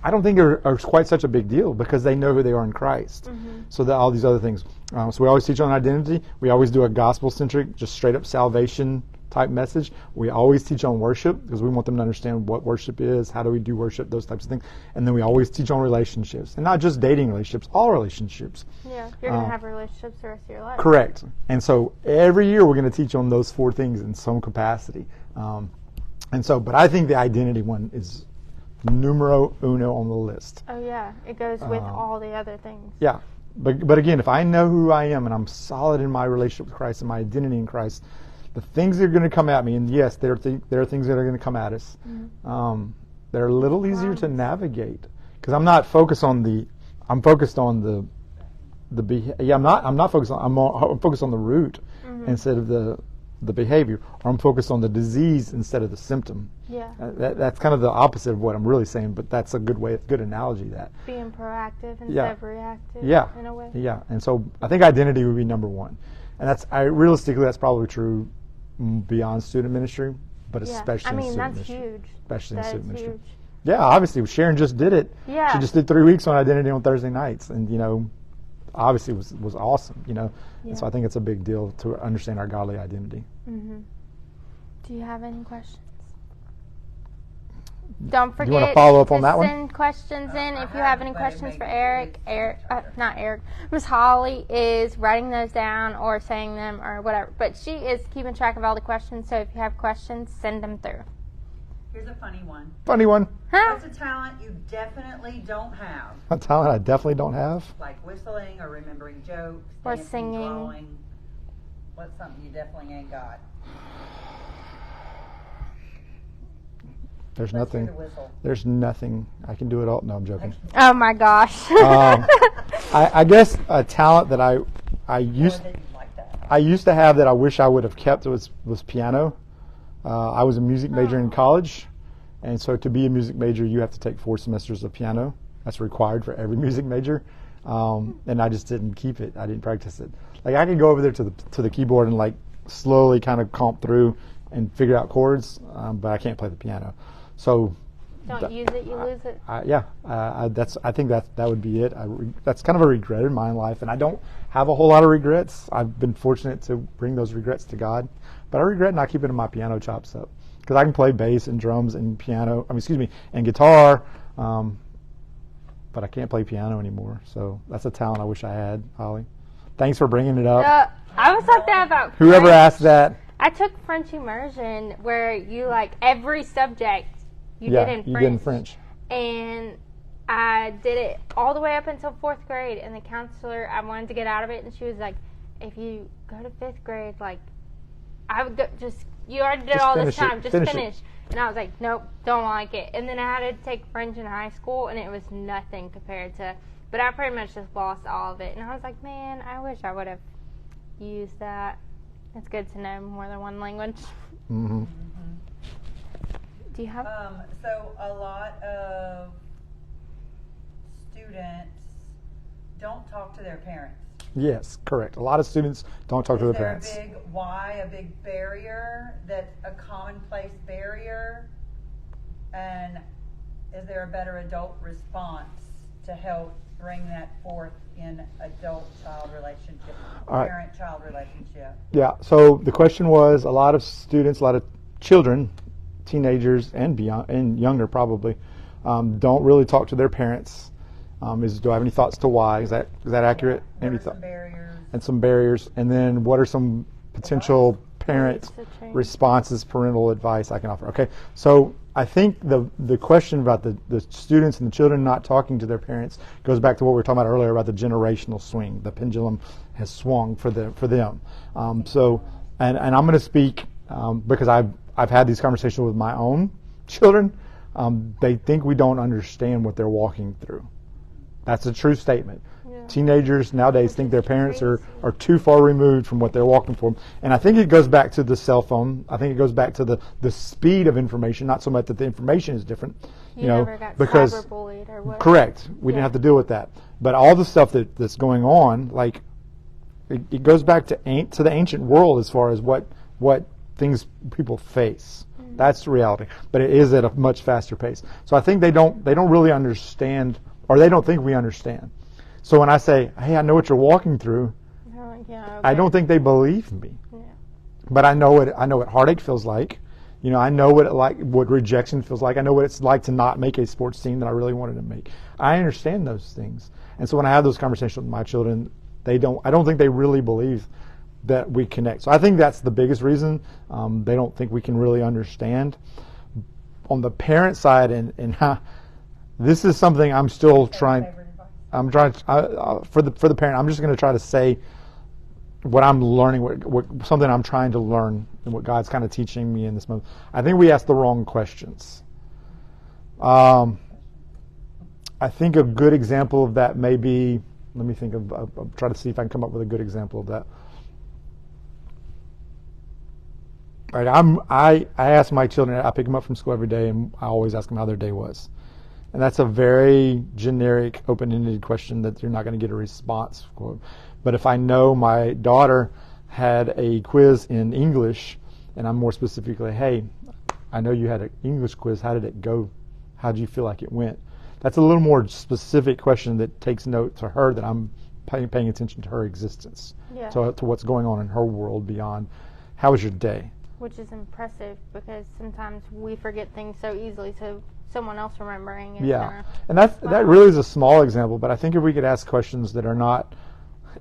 Speaker 3: I don't think are quite such a big deal, because they know who they are in Christ. So that all these other things. So we always teach on identity. We always do a gospel-centric, just straight up salvation type message. We always teach on worship, because we want them to understand what worship is, how do we do worship, those types of things. And then we always teach on relationships, and not just dating relationships, all relationships.
Speaker 1: Yeah, you're going to have relationships the rest of your life.
Speaker 3: Correct. And so every year we're going to teach on those four things in some capacity. But I think the identity one is numero uno on the list.
Speaker 1: Oh yeah, it goes with all the other things.
Speaker 3: Yeah, but again, if I know who I am and I'm solid in my relationship with Christ and my identity in Christ, the things that are going to come at me, and yes, there are things that are going to come at us. They're a little easier to navigate, because I'm not focused on the. I'm focused on the. I'm focused on the root instead of the behavior, or I'm focused on the disease instead of the symptom.
Speaker 1: Yeah.
Speaker 3: That's kind of the opposite of what I'm really saying, but that's a good analogy. That
Speaker 1: being proactive instead of reactive.
Speaker 3: Yeah.
Speaker 1: In a way.
Speaker 3: Yeah, and so I think identity would be number one, and realistically that's probably true beyond student ministry, but especially in student ministry.
Speaker 1: That's huge.
Speaker 3: Especially in student ministry.
Speaker 1: Huge.
Speaker 3: Yeah, obviously Sharon just did it.
Speaker 1: Yeah.
Speaker 3: She just did 3 weeks on identity on Thursday nights, and obviously was awesome. And so I think it's a big deal to understand our godly identity.
Speaker 1: Do you have any questions? Don't forget
Speaker 3: you want to follow up on that one?
Speaker 1: Send questions in if you have any questions for Eric. Not Eric. Miss Holly is writing those down or saying them or whatever. But she is keeping track of all the questions. So if you have questions, send them through.
Speaker 2: Here's a funny one.
Speaker 3: Funny one.
Speaker 1: Huh?
Speaker 2: What's a talent you definitely don't have?
Speaker 3: A talent I definitely don't have?
Speaker 2: Like whistling or remembering jokes.
Speaker 1: Or
Speaker 2: dancing,
Speaker 1: singing.
Speaker 2: drawing. What's something you definitely ain't got?
Speaker 3: There's
Speaker 2: Let's hear
Speaker 3: nothing.
Speaker 2: the whistle.
Speaker 3: There's nothing. I can do it all. No, I'm joking.
Speaker 1: Oh my gosh.
Speaker 3: I guess a talent that I used to have that I wish I would have kept was piano. I was a music major in college, and so to be a music major, you have to take 4 semesters of piano. That's required for every music major, and I just didn't keep it. I didn't practice it. Like I could go over there to the keyboard and like slowly kind of comp through and figure out chords, but I can't play the piano. So
Speaker 1: don't use it, you lose it.
Speaker 3: I think that would be it. That's kind of a regret in my life, and I don't have a whole lot of regrets. I've been fortunate to bring those regrets to God, but I regret not keeping my piano chops up, because I can play bass and drums and and guitar, but I can't play piano anymore. So that's a talent I wish I had, Holly. Thanks for bringing it up.
Speaker 1: I was like that about
Speaker 3: whoever
Speaker 1: French.
Speaker 3: asked that.
Speaker 1: I took French immersion where you like every subject you did in French.
Speaker 3: You did in French.
Speaker 1: And I did it all the way up until 4th grade, and the counselor, I wanted to get out of it, and she was like, if you go to 5th grade, like, I would go, you already did all this time, just finish. And I was like, nope, don't like it. And then I had to take French in high school, and it was nothing compared to, but I pretty much just lost all of it. And I was like, man, I wish I would have used that. It's good to know more than one language.
Speaker 3: Mm-hmm.
Speaker 1: Do you have?
Speaker 2: So a lot of students don't talk to their parents.
Speaker 3: Yes, correct. A lot of students don't talk to their parents.
Speaker 2: Is there a big barrier, that's a commonplace barrier? And is there a better adult response to help bring that forth in adult-child relationship, parent-child relationship?
Speaker 3: Yeah, so the question was, a lot of students, a lot of children, teenagers and beyond, and younger probably, don't really talk to their parents. Do I have any thoughts to why? Is that accurate?
Speaker 2: What are some barriers?
Speaker 3: And some barriers. And then what are some potential parent responses, parental advice I can offer? Okay, so I think the question about the students and the children not talking to their parents goes back to what we were talking about earlier about the generational swing. The pendulum has swung for them. So, and I'm going to speak because I've had these conversations with my own children. They think we don't understand what they're walking through. That's a true statement. Yeah. Teenagers nowadays think their parents are too far removed from what they're walking for. And I think it goes back to the cell phone. I think it goes back to the speed of information, not so much that the information is different.
Speaker 1: You never got cyberbullied or what?
Speaker 3: Correct. We didn't have to deal with that. But all the stuff that's going on, like, it goes back to the ancient world as far as what things people face. Mm-hmm. That's the reality. But it is at a much faster pace. So I think they don't really understand, or they don't think we understand. So when I say, hey, I know what you're walking through, okay. I don't think they believe me. Yeah. But I know what heartache feels like. I know what rejection feels like. I know what it's like to not make a sports team that I really wanted to make. I understand those things. And so when I have those conversations with my children, I don't think they really believe that we connect. So I think that's the biggest reason. They don't think we can really understand. On the parent side, and this is something I'm still trying. I'm trying for the parent. I'm just going to try to say what I'm learning, what something I'm trying to learn, and what God's kind of teaching me in this moment. I think we ask the wrong questions. I think a good example of that may be. Let me think I'll try to see if I can come up with a good example of that. Right, I ask my children. I pick them up from school every day, and I always ask them how their day was. And that's a very generic, open-ended question that you're not going to get a response for. But if I know my daughter had a quiz in English, and I'm more specifically, hey, I know you had an English quiz. How did it go? How did you feel like it went? That's a little more specific question that takes note to her that I'm paying attention to her existence, to what's going on in her world beyond, how was your day?
Speaker 1: Which is impressive because sometimes we forget things so easily, so someone else remembering is
Speaker 3: and that really is a small example, but I think if we could ask questions that are not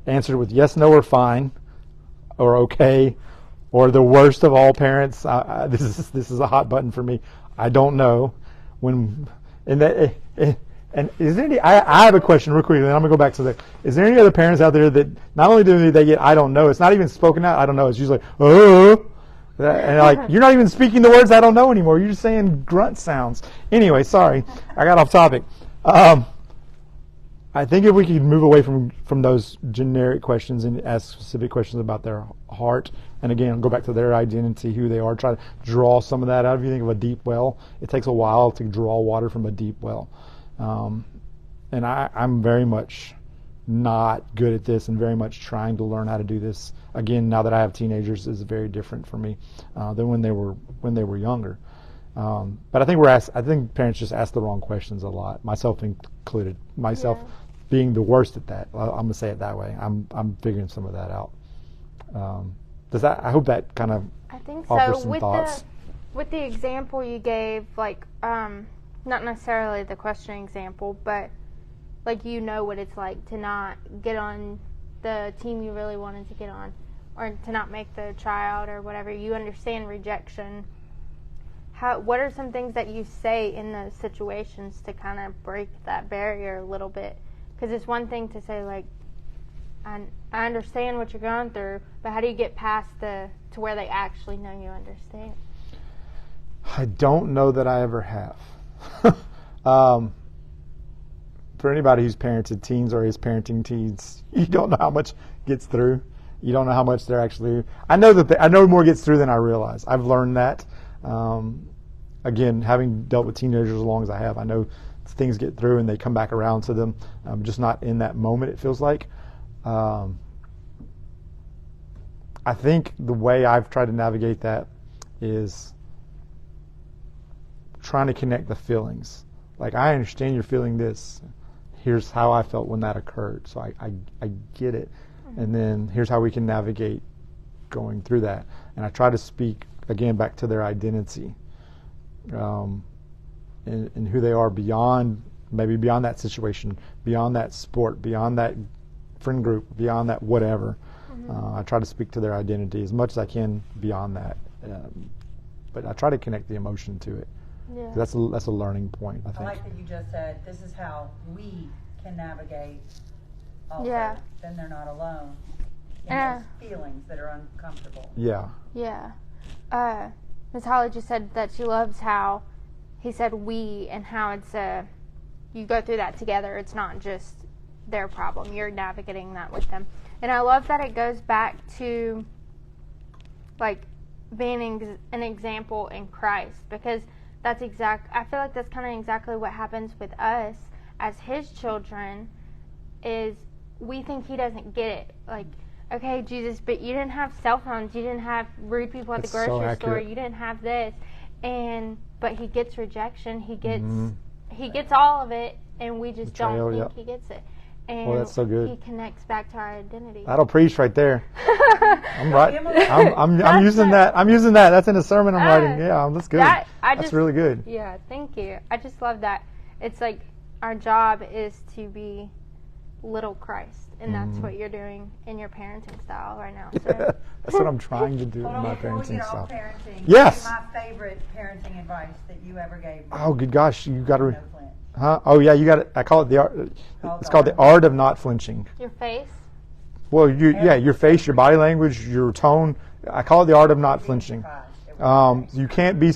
Speaker 3: answered with yes, no, or fine, or okay, or the worst of all parents, this is a hot button for me. I don't know. And is there any? I have a question real quick, and then I'm gonna go back to is there any other parents out there that not only do they get I don't know, it's not even spoken out. I don't know. It's usually oh. And like, you're not even speaking the words I don't know anymore. You're just saying grunt sounds. Anyway, sorry, I got off topic. I think if we could move away from those generic questions and ask specific questions about their heart, and again, go back to their identity, who they are, try to draw some of that out. If you think of a deep well, it takes a while to draw water from a deep well. And I'm very much not good at this and very much trying to learn how to do this. Again, now that I have teenagers, is very different for me than when they were younger. But I think parents just ask the wrong questions a lot, myself included. Myself being the worst at that. I'm gonna say it that way. I'm figuring some of that out. I hope that kind of offers some thoughts.
Speaker 1: With the example you gave, like not necessarily the question example, but like what it's like to not get on the team you really wanted to get on, or to not make the tryout or whatever. You understand rejection. what are some things that you say in those situations to kind of break that barrier a little bit? Because it's one thing to say, like, I understand what you're going through, but how do you get past to where they actually know you understand?
Speaker 3: I don't know that I ever have. For anybody who's parented teens or is parenting teens, you don't know how much gets through. You don't know how much they're actually. I know more gets through than I realize. I've learned that. Again, having dealt with teenagers as long as I have, I know things get through and they come back around to them. Just not in that moment, it feels like. I think the way I've tried to navigate that is trying to connect the feelings. Like, I understand you're feeling this. Here's how I felt when that occurred. So I get it. And then here's how we can navigate going through that. And I try to speak, again, back to their identity and who they are beyond that situation, beyond that sport, beyond that friend group, beyond that whatever. I try to speak to their identity as much as I can beyond that. But I try to connect the emotion to it.
Speaker 1: Yeah.
Speaker 3: That's a learning point, I think.
Speaker 2: I like that you just said, this is how we can navigate also.
Speaker 1: Yeah.
Speaker 2: Then they're not alone in those feelings that are uncomfortable.
Speaker 3: Yeah.
Speaker 1: Yeah. Ms. Holly just said that she loves how he said we, and how it's you go through that together. It's not just their problem. You're navigating that with them. And I love that it goes back to, like, being an example in Christ, because I feel like that's kind of exactly what happens with us as his children. Is we think he doesn't get it. Like, okay, Jesus, but you didn't have cell phones, you didn't have rude people at the grocery store, you didn't have this, but he gets rejection, he gets all of it, and we just don't think he gets it. And
Speaker 3: that's so good.
Speaker 1: He connects back to our identity.
Speaker 3: That'll preach right there. I'm right. I'm using that. I'm using that. That's in a sermon I'm writing. Yeah, that's good. That's really good.
Speaker 1: Yeah, thank you. I just love that. It's like our job is to be little Christ, and that's what you're doing in your parenting style right now. So.
Speaker 3: That's what I'm trying to do in my parenting style.
Speaker 2: Parenting,
Speaker 3: yes.
Speaker 2: My favorite parenting advice that you ever gave me.
Speaker 3: Oh, good gosh, you got to. Huh? Oh yeah, you got it. I call it the art. It's called the art of not flinching.
Speaker 1: Your face.
Speaker 3: Well, your face, your body language, your tone. I call it the art of not flinching. You can't be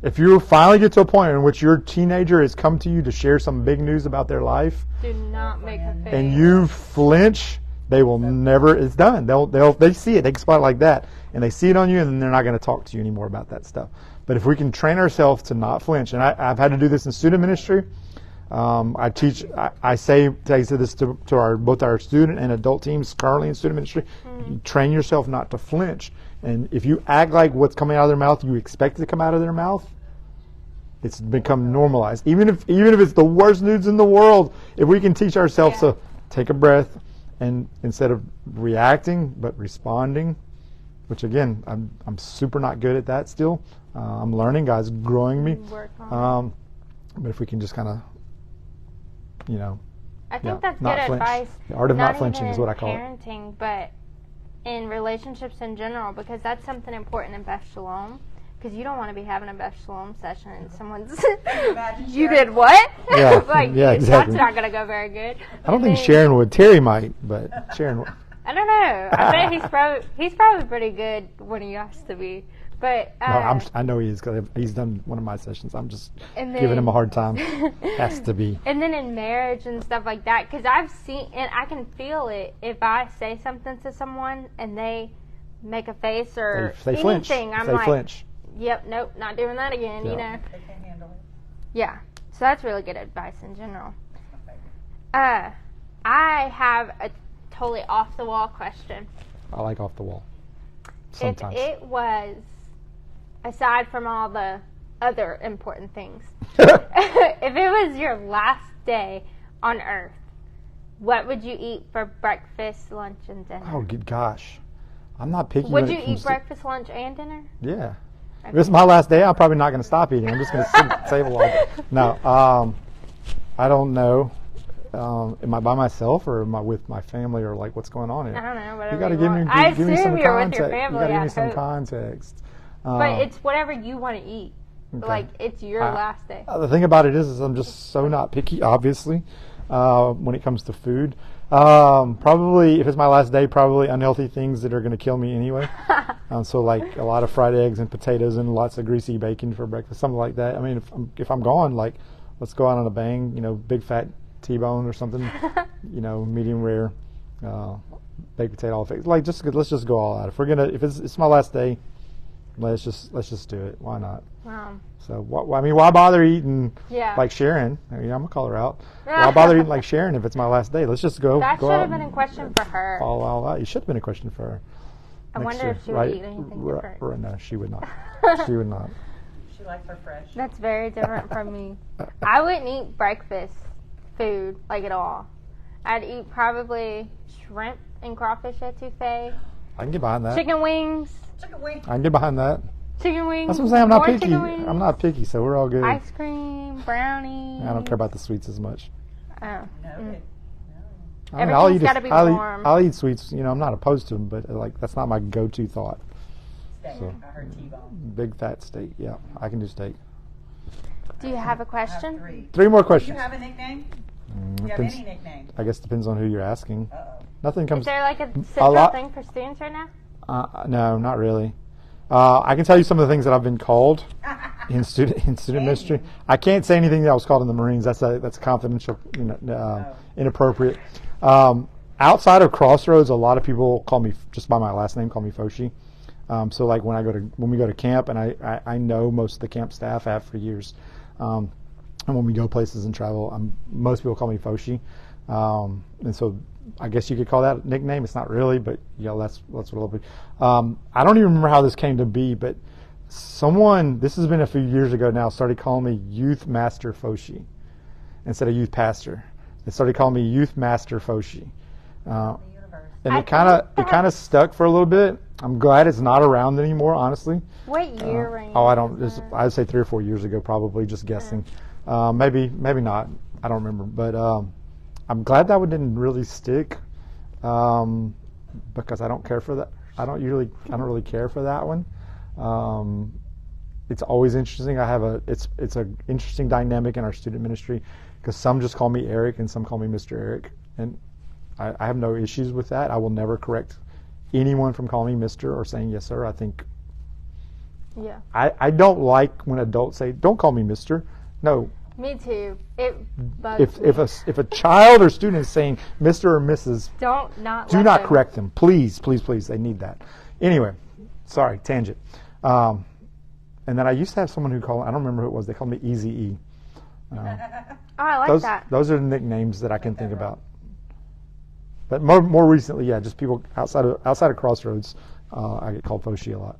Speaker 3: if you finally get to a point in which your teenager has come to you to share some big news about their life.
Speaker 1: Do not make a face.
Speaker 3: And you flinch, they will never. It's done. They see it. They can spot it like that, and they see it on you, and then they're not going to talk to you anymore about that stuff. But if we can train ourselves to not flinch, and I've had to do this in student ministry. I teach. I say this to both our student and adult teams currently in student ministry. You train yourself not to flinch, and if you act like what's coming out of their mouth, you expect it to come out of their mouth. It's become normalized. Even if it's the worst news in the world, if we can teach ourselves to take a breath and instead of reacting but responding, which again I'm super not good at that still. I'm learning. God's growing me. But if we can just kind of,
Speaker 1: I think that's good advice.
Speaker 3: The art of not flinching is what I call
Speaker 1: parenting, but in relationships in general, because that's something important in Beth Shalom. Because you don't want to be having a Beth Shalom session and someone's, you did what?
Speaker 3: Yeah,
Speaker 1: yeah,
Speaker 3: exactly.
Speaker 1: That's not going to go very good.
Speaker 3: I don't think Sharon would. Terry might, but Sharon would.
Speaker 1: I don't know. I bet he's probably pretty good when he has to be. But
Speaker 3: no, I know he is, because he's done one of my sessions. I'm just giving him a hard time. Has to be. And
Speaker 1: then in marriage and stuff like that, because I've seen, and I can feel it if I say something to someone and they make a face or
Speaker 3: they
Speaker 1: anything.
Speaker 3: Flinch.
Speaker 1: I'm
Speaker 3: they
Speaker 1: like,
Speaker 3: flinch.
Speaker 1: Yep, nope, not doing that again.
Speaker 2: They can't handle it.
Speaker 1: Yeah, so that's really good advice in general. I have a totally off the wall question.
Speaker 3: I like off the wall. Sometimes.
Speaker 1: If it was, aside from all the other important things, if it was your last day on Earth, what would you eat for breakfast, lunch, and dinner?
Speaker 3: Oh, good gosh. I'm not picky.
Speaker 1: Would you eat breakfast, lunch, and dinner?
Speaker 3: Yeah. If it's my last day, I'm probably not going to stop eating. I'm just going to save a lot. No, I don't know. Am I by myself or am I with my family, or like what's going on here?
Speaker 1: I don't know. Whatever
Speaker 3: you got to give me some context. You got to give me some context.
Speaker 1: But it's whatever you want to eat.
Speaker 3: Okay.
Speaker 1: Like, it's your last day.
Speaker 3: The thing about it is I'm just so not picky, obviously, when it comes to food. Probably, if it's my last day, probably unhealthy things that are going to kill me anyway. So like a lot of fried eggs and potatoes and lots of greasy bacon for breakfast, something like that. I mean, if I'm gone, like, let's go out on a bang, big fat T-bone or something, medium rare, baked potato all fixed. Like, let's just go all out. If it's my last day, let's just do it. Why not? So why bother eating like Sharon? I'm gonna call her out. Why bother eating like Sharon if it's my last day? Let's just go.
Speaker 1: That
Speaker 3: go
Speaker 1: should
Speaker 3: out
Speaker 1: have been a question for her.
Speaker 3: Follow all out. It should have been a question for her.
Speaker 1: I wonder if she would eat anything different.
Speaker 3: No, she would not. She would not.
Speaker 2: She likes her fresh.
Speaker 1: That's very different from me. I wouldn't eat breakfast food like at all. I'd eat probably shrimp and crawfish etouffee.
Speaker 3: I can get behind that.
Speaker 1: Chicken wings.
Speaker 2: Chicken wings.
Speaker 3: I can get behind that.
Speaker 1: Chicken wings.
Speaker 3: That's what I'm saying. I'm not
Speaker 1: more
Speaker 3: picky.
Speaker 1: chicken wings,
Speaker 3: I'm not picky, so we're all good.
Speaker 1: Ice cream, brownies.
Speaker 3: I don't care about the sweets as much.
Speaker 1: Oh.
Speaker 2: No.
Speaker 3: I mean,
Speaker 1: Everything's gotta be warm.
Speaker 3: I'll eat sweets. I'm not opposed to them, but like that's not my go-to thought.
Speaker 2: Steak.
Speaker 3: So,
Speaker 2: I heard T-bone.
Speaker 3: big fat steak. Yeah, I can do steak.
Speaker 1: Do you have a
Speaker 2: I have
Speaker 1: question?
Speaker 2: three.
Speaker 3: Three more
Speaker 2: Do
Speaker 3: questions.
Speaker 2: you have a nickname? Do you have
Speaker 3: Depends-
Speaker 2: any nicknames?
Speaker 3: I guess it depends on who you're asking.
Speaker 2: Uh-oh.
Speaker 3: Nothing comes.
Speaker 1: Is there like a central
Speaker 3: lot-
Speaker 1: thing for students right now?
Speaker 3: No, not really. I can tell you some of the things that I've been called in student ministry. I can't say anything that I was called in the Marines. That's confidential, inappropriate. Outside of Crossroads, a lot of people call me just by my last name. Call me Foshee. So like when we go to camp, and I know most of the camp staff, I have for years. And when we go places and travel, most people call me Foshee. And so I guess you could call that a nickname. It's not really, but that's what it'll be. I don't even remember how this came to be, but someone, this has been a few years ago now, started calling me Youth Master Foshee instead of Youth Pastor. They started calling me Youth Master Foshee.
Speaker 2: The universe.
Speaker 3: And it kind of stuck for a little bit. I'm glad it's not around anymore, honestly.
Speaker 1: What year range?
Speaker 3: I don't. I'd say 3 or 4 years ago, probably. Just guessing. Maybe not. I don't remember. But I'm glad that one didn't really stick, because I don't care for that. I don't really care for that one. It's always interesting. It's an interesting dynamic in our student ministry, because some just call me Eric and some call me Mr. Eric, and I have no issues with that. I will never correct anyone from calling me Mr. or saying yes sir. I think I don't like when adults say don't call me Mr. No.
Speaker 1: Me too. It bugs me.
Speaker 3: If a child or student is saying Mr. or Mrs.,
Speaker 1: do
Speaker 3: not correct them. Please. They need that. Anyway, sorry, tangent. And then I used to have someone who called, I don't remember who it was, they called me Easy E.
Speaker 1: I like that.
Speaker 3: Those are the nicknames that I can think about. But more recently, just people outside of Crossroads, I get called Foshee a lot.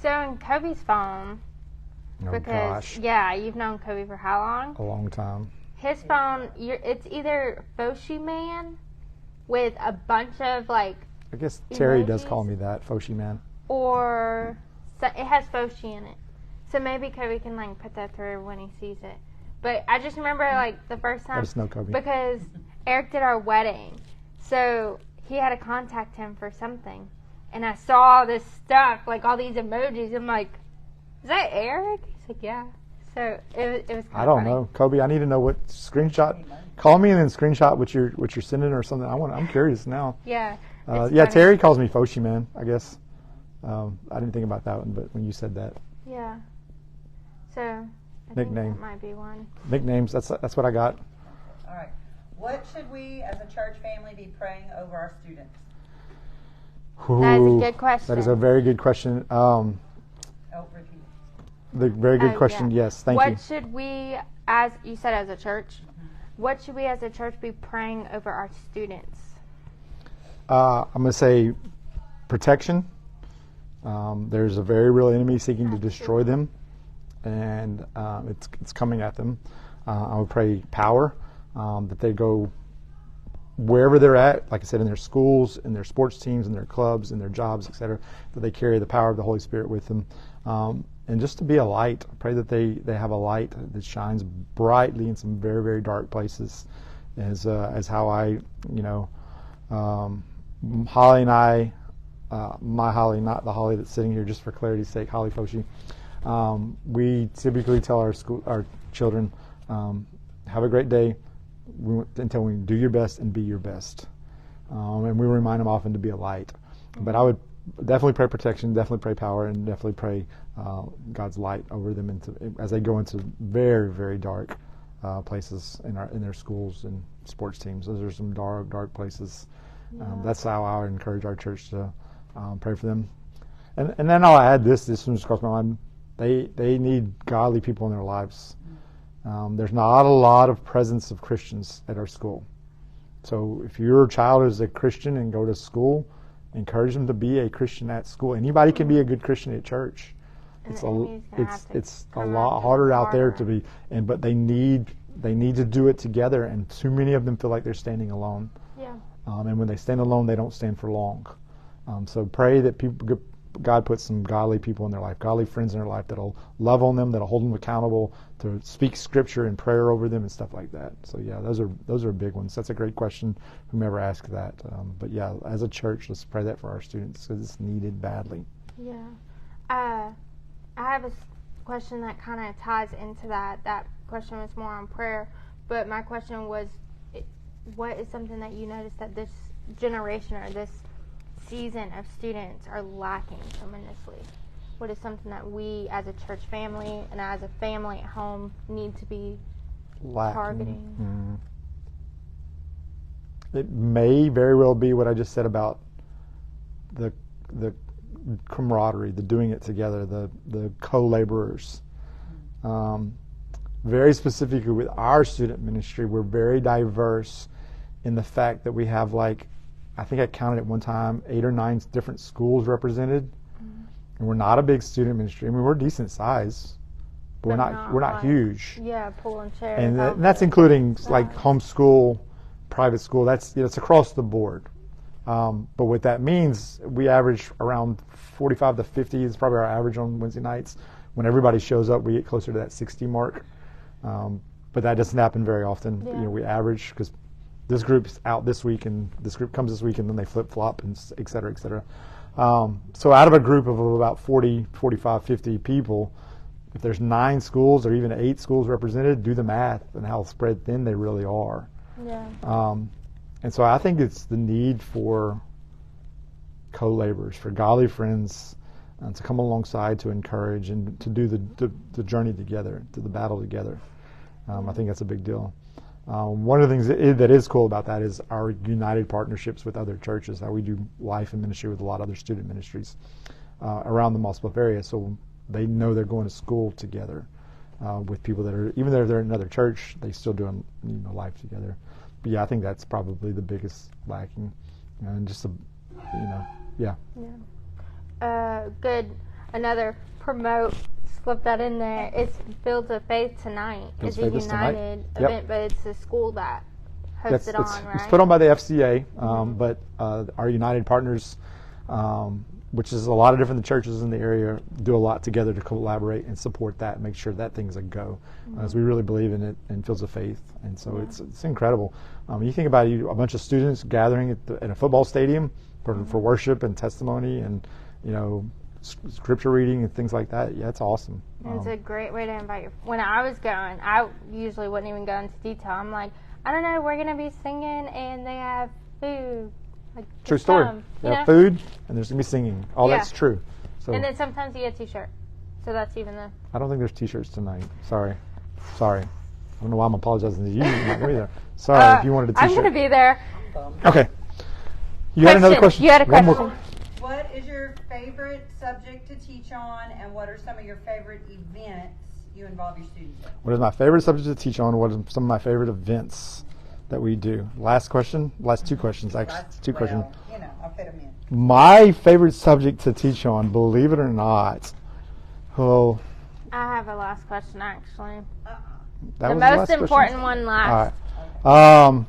Speaker 1: So in Kobe's phone, you've known Kobe for how long?
Speaker 3: A long time.
Speaker 1: His phone, it's either Foshee Man with a bunch of like.
Speaker 3: I guess Terry does
Speaker 1: emojis,
Speaker 3: call me that, Foshee Man.
Speaker 1: Or it has Foshee in it, so maybe Kobe can like put that through when he sees it. But I just remember like the first time
Speaker 3: Let us know, Kobe.
Speaker 1: because Eric did our wedding, so he had to contact him for something, and I saw this stuff like all these emojis. I'm like, is that Eric? He's like, yeah. So it was.
Speaker 3: I don't know, Kobe. I need to know what screenshot. Call me and then screenshot what you're sending or something. I'm curious now.
Speaker 1: Yeah.
Speaker 3: Terry calls me Foshee Man, I guess. I didn't think about that one, but when you said that.
Speaker 1: Yeah. So I
Speaker 3: Nickname.
Speaker 1: think that might be one.
Speaker 3: Nicknames. That's what I got.
Speaker 2: All right. What should we, as a church family, be praying over our students?
Speaker 1: That is a good question.
Speaker 3: That is a very good question.
Speaker 2: Repeat.
Speaker 3: The very good question.
Speaker 1: Yeah.
Speaker 3: Yes, thank you.
Speaker 1: What should we, as you said, as a church, what should we as a church be praying over our students?
Speaker 3: I'm going to say protection. There's a very real enemy seeking to destroy them, and it's coming at them. I would pray power, that they go wherever they're at, like I said, in their schools, in their sports teams, in their clubs, in their jobs, etc., that they carry the power of the Holy Spirit with them. And just to be a light. I pray that they have a light that shines brightly in some very, very dark places, as how I, Holly and I my Holly, not the Holly that's sitting here, just for clarity's sake, Holly Foshee. We typically tell our children, have a great day. Until we do your best and be your best. And we remind them often to be a light. But I would definitely pray protection, definitely pray power, and definitely pray God's light over them as they go into very, very dark places in their schools and sports teams. Those are some dark places.
Speaker 1: Yeah.
Speaker 3: That's how I would encourage our church to pray for them. And then I'll add this one just crossed my mind. They need godly people in their lives. There's not a lot of presence of Christians at our school. So if your child is a Christian and go to school, encourage them to be a Christian at school. Anybody can be a good Christian at church. It's a lot harder out there to be, but they need to do it together, and too many of them feel like they're standing alone.
Speaker 1: Yeah.
Speaker 3: And when they stand alone, they don't stand for long. So pray that God puts some godly people in their life, godly friends in their life that'll love on them, that'll hold them accountable, to speak scripture and prayer over them and stuff like that. So yeah, those are big ones. That's a great question, whomever asked that. But yeah, as a church, let's pray that for our students because it's needed badly.
Speaker 1: Yeah. I have a question that kind of ties into that. That question was more on prayer, but my question was, what is something that you noticed that this generation or this season of students are lacking tremendously? What is something that we as a church family and as a family at home need to be targeting?
Speaker 3: It may very well be what I just said about the camaraderie, the doing it together, the co-laborers. Very specifically with our student ministry, we're very diverse in the fact that we have, like, I think I counted at one time 8 or 9 different schools represented. And we're not a big student ministry. I mean, we're decent size, but we're not huge.
Speaker 1: Yeah, pulling chairs.
Speaker 3: And that's including like homeschool, private school. That's it's across the board. But what that means, we average around 45 to 50 is probably our average on Wednesday nights. When everybody shows up, we get closer to that 60 mark. But that doesn't happen very often.
Speaker 1: Yeah.
Speaker 3: We average because this group's out this week and this group comes this week and then they flip-flop and et cetera, et cetera. So out of a group of about 40, 45, 50 people, if there's 9 schools or even 8 schools represented, do the math and how spread thin they really are.
Speaker 1: Yeah.
Speaker 3: And so I think it's the need for co-laborers, for godly friends to come alongside, to encourage, and to do the journey together, to the battle together. I think that's a big deal. One of the things that is cool about that is our united partnerships with other churches, how we do life and ministry with a lot of other student ministries around the Moss Bluff area. So they know they're going to school together with people that are, even though they're in another church, they still doing life together. But yeah, I think that's probably the biggest lacking, and just yeah.
Speaker 1: Good. Another promote. Slip that in there. It's Fields of Faith tonight. It's a united event, but it's a school that hosts it on, right?
Speaker 3: It's put on by the FCA, but our united partners, which is a lot of different churches in the area, do a lot together to collaborate and support that and make sure that thing's a go. As we really believe in it in Fields of Faith, and so it's incredible. You think about it, a bunch of students gathering at a football stadium for worship and testimony and scripture reading and things like that. Yeah, it's awesome.
Speaker 1: It's a great way to invite when I was going, I usually wouldn't even go into detail. I'm like, I don't know, we're going to be singing and they have food. Like,
Speaker 3: true story. They have food and there's going to be singing. All that's true. So,
Speaker 1: and then sometimes you get a t-shirt. So that's even the...
Speaker 3: I don't think there's t-shirts tonight. Sorry. I don't know why I'm apologizing to you. You're not going to be there. Sorry if you wanted a t-shirt.
Speaker 1: I'm going to be there.
Speaker 3: Okay. You had another question?
Speaker 1: You had a question.
Speaker 3: One more.
Speaker 2: What is your favorite subject to teach on, and what are some of your favorite events you involve your students in?
Speaker 3: What is my favorite subject to teach on? What are some of my favorite events that we do? Last two questions, actually. Questions.
Speaker 2: I'll fit them in.
Speaker 3: My favorite subject to teach on, believe it or not. I
Speaker 1: have a last question, actually.
Speaker 3: That
Speaker 1: the
Speaker 3: was
Speaker 1: most
Speaker 3: the
Speaker 1: important one last.
Speaker 3: All right.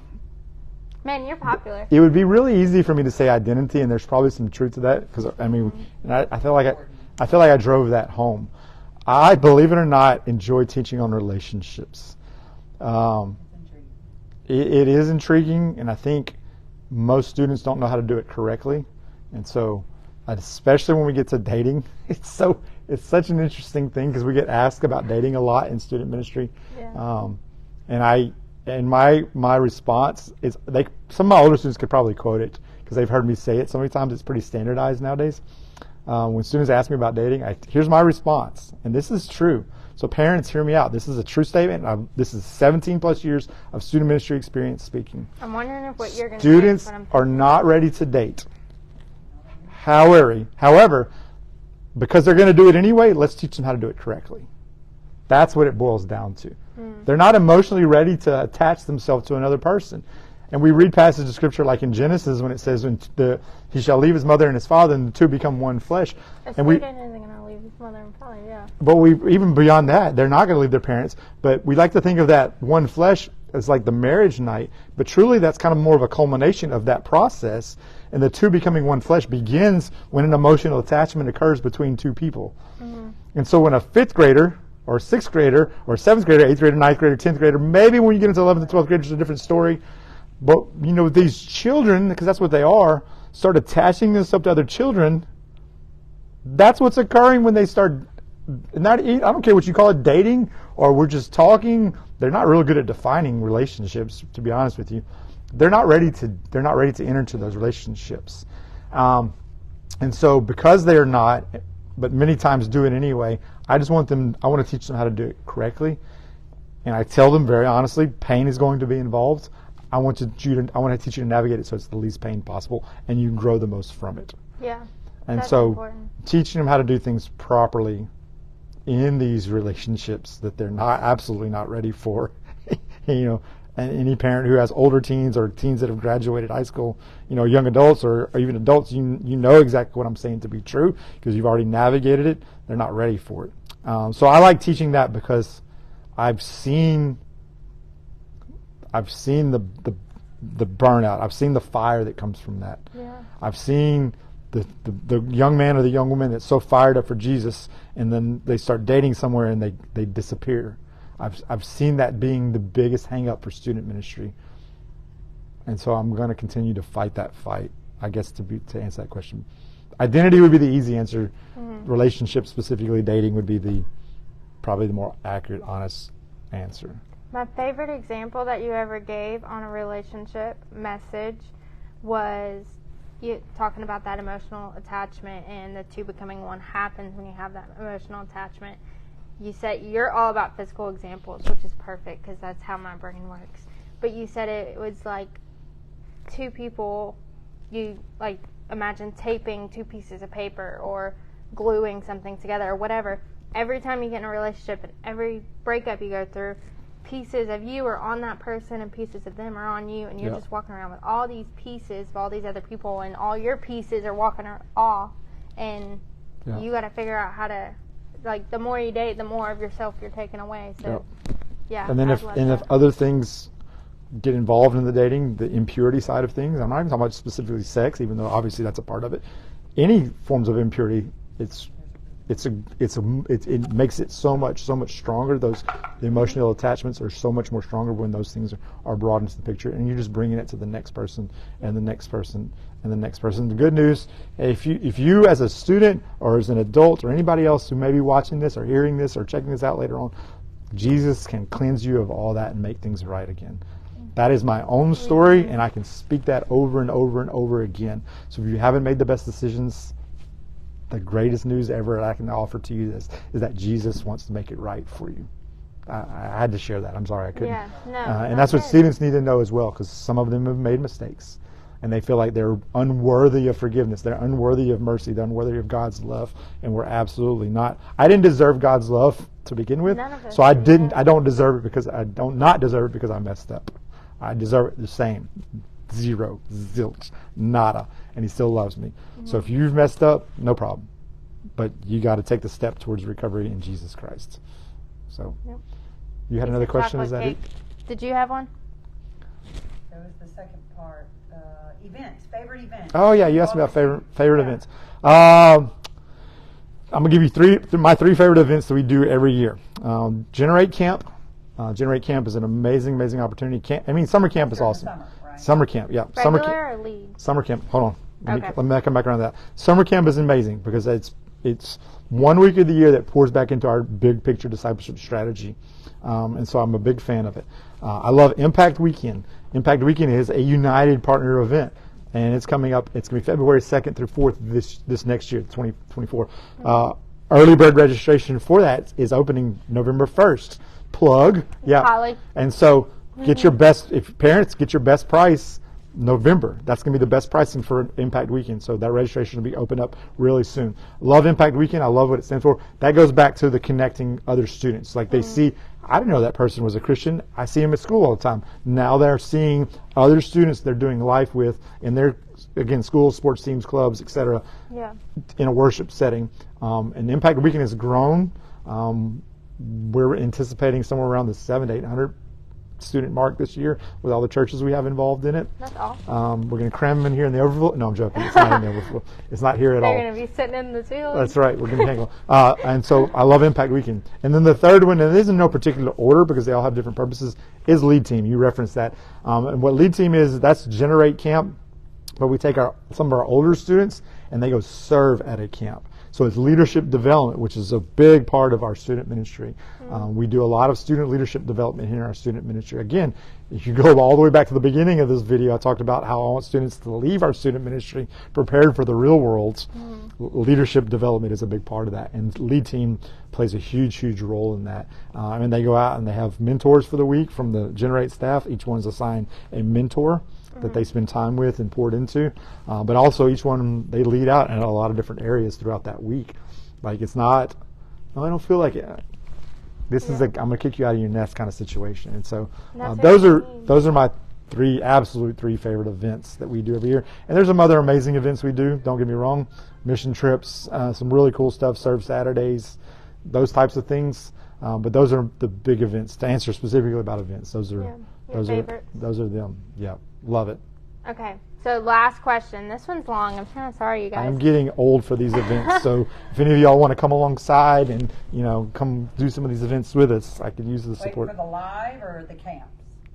Speaker 1: Man, you're popular.
Speaker 3: It would be really easy for me to say identity, and there's probably some truth to that because I feel like I drove that home. I, believe it or not, enjoy teaching on relationships. It is intriguing, and I think most students don't know how to do it correctly, and so especially when we get to dating. It's such an interesting thing because we get asked about dating a lot in student ministry.
Speaker 1: Yeah.
Speaker 3: And my response is, some of my older students could probably quote it because they've heard me say it so many times. It's pretty standardized nowadays. When students ask me about dating, here's my response, and this is true. So parents, hear me out. This is a true statement. This is 17 plus years of student ministry experience speaking.
Speaker 1: I'm wondering if what you're going to say is
Speaker 3: Students
Speaker 1: what I'm
Speaker 3: are not ready to date. However, because they're going to do it anyway, let's teach them how to do it correctly. That's what it boils down to. They're not emotionally ready to attach themselves to another person. And we read passages of Scripture like in Genesis when it says, he shall leave his mother and his father, and the two become one flesh.
Speaker 1: A
Speaker 3: And we,
Speaker 1: student isn't going to leave his mother and father, yeah.
Speaker 3: but even beyond that, they're not going to leave their parents. But we like to think of that one flesh as like the marriage night. But truly, that's kind of more of a culmination of that process. And the two becoming one flesh begins when an emotional attachment occurs between two people. And so when a 5th grader or 6th grader or 7th grader, 8th grader, 9th grader, 10th grader, maybe when you get into 11th and 12th grade, it's a different story. But, these children, because that's what they are, start attaching themselves to other children. That's what's occurring when they start, I don't care what you call it, dating, or we're just talking. They're not real good at defining relationships, to be honest with you. They're not ready to enter into those relationships. And so because they're not, but many times do it anyway, I want to teach them how to do it correctly. And I tell them very honestly, pain is going to be involved. I want to teach you to navigate it so it's the least pain possible, and you grow the most from it.
Speaker 1: Yeah.
Speaker 3: And
Speaker 1: that's
Speaker 3: so
Speaker 1: important.
Speaker 3: teaching them how to do things properly in these relationships that they're absolutely not ready for. And any parent who has older teens or teens that have graduated high school, young adults or even adults, you know exactly what I'm saying to be true because you've already navigated it. They're not ready for it. So I like teaching that because I've seen the burnout. I've seen the fire that comes from that.
Speaker 1: Yeah.
Speaker 3: I've seen the young man or the young woman that's so fired up for Jesus, and then they start dating somewhere and they disappear. I've seen that being the biggest hang up for student ministry. And so I'm going to continue to fight that fight, I guess, to answer that question. Identity would be the easy answer. Relationship, specifically dating, would be probably the more accurate, honest answer.
Speaker 1: My favorite example that you ever gave on a relationship message was you talking about that emotional attachment and the two becoming one happens when you have that emotional attachment. You said you're all about physical examples, which is perfect because that's how my brain works. But you said it was like two people, you like imagine taping two pieces of paper or gluing something together or whatever. Every time you get in a relationship and every breakup you go through, pieces of you are on that person and pieces of them are on you, and you're just walking around with all these pieces of all these other people, and all your pieces are walking off, and you got to figure out how to, like, the more you date, the more of yourself you're taking away. So
Speaker 3: and then if other things get involved in the dating, the impurity side of things, I'm not even talking about specifically sex, even though obviously that's a part of it. Any forms of impurity, it makes it so much stronger. The emotional attachments are so much more stronger when those things are brought into the picture, and you're just bringing it to the next person and the next person and the next person. The good news, if you as a student or as an adult or anybody else who may be watching this or hearing this or checking this out later on, Jesus can cleanse you of all that and make things right again. That is my own story, and I can speak that over and over and over again. So if you haven't made the best decisions, the greatest news ever I can offer to you is that Jesus wants to make it right for you. I had to share that. I'm sorry I couldn't.
Speaker 1: Yeah, no,
Speaker 3: and that's what students need to know as well, because some of them have made mistakes, and they feel like they're unworthy of forgiveness. They're unworthy of mercy. They're unworthy of God's love, and we're absolutely not. I didn't deserve God's love to begin with, so I don't deserve it because I don't not deserve it because I messed up. I deserve it the same. Zero, zilch, nada, and he still loves me. So if you've messed up, no problem, but you got to take the step towards recovery in Jesus Christ. So you had another question? Is that it?
Speaker 1: Did you have one?
Speaker 2: That was the second part. Events, favorite events.
Speaker 3: Oh yeah, you asked me about favorite events. I'm gonna give you my three favorite events that we do every year. Generate Camp. Generate Camp is an amazing opportunity. Summer camp is awesome.
Speaker 2: Summer, right?
Speaker 3: Summer camp, yeah.
Speaker 1: Regular or lead?
Speaker 3: Summer camp. Hold on.
Speaker 1: Okay.
Speaker 3: Let me come back around to that. Summer camp is amazing because it's 1 week of the year that pours back into our big picture discipleship strategy. And so I'm a big fan of it. I love Impact Weekend. Impact Weekend is a United Partner event, and it's coming up. It's going to be February 2nd through 4th this next year, 2024. Early bird registration for that is opening November 1st. Plug. Yeah.
Speaker 1: Holly.
Speaker 3: And so get your best, if parents, get your best price November. That's going to be the best pricing for Impact Weekend. So that registration will be opened up really soon. Love Impact Weekend. I love what it stands for. That goes back to the connecting other students. Like they see, I didn't know that person was a Christian. I see him at school all the time. Now they're seeing other students they're doing life with in their, again, schools, sports teams, clubs, etc.
Speaker 1: Yeah.
Speaker 3: In a worship setting. And Impact Weekend has grown. We're anticipating somewhere around the 700 to 800 student mark this year with all the churches we have involved in it.
Speaker 1: That's awesome.
Speaker 3: We're going to cram them in here in the overflow. No, I'm joking. It's not in the overflow. It's not here at all.
Speaker 1: They're going to be sitting in the ceiling.
Speaker 3: That's right. We're going to hang on. And so I love Impact Weekend. And then the third one, and it is in no particular order because they all have different purposes, is Lead Team. You referenced that. And what Lead Team is, that's Generate Camp, but we take some of our older students and they go serve at a camp. So it's leadership development, which is a big part of our student ministry. We do a lot of student leadership development here in our student ministry. Again, if you go all the way back to the beginning of this video, I talked about how I want students to leave our student ministry prepared for the real world. Leadership development is a big part of that, and Lead Team plays a huge, huge role in that. And they go out and they have mentors for the week from the Generate staff. Each one's assigned a mentor that they spend time with and poured into. But also each one, they lead out in a lot of different areas throughout that week. Like it's not, no, I don't feel like it. This is I'm going to kick you out of your nest kind of situation. And so those are my absolute three favorite events that we do every year. And there's some other amazing events we do, don't get me wrong. Mission trips, some really cool stuff, Serve Saturdays, those types of things. But those are the big events. To answer specifically about events, those are them. Yeah. Love it.
Speaker 1: Okay, so last question. This one's long. I'm kind of sorry, you guys.
Speaker 3: I'm getting old for these events, so if any of y'all want to come alongside and come do some of these events with us, I could use the support.
Speaker 2: Wait for the live or the camps?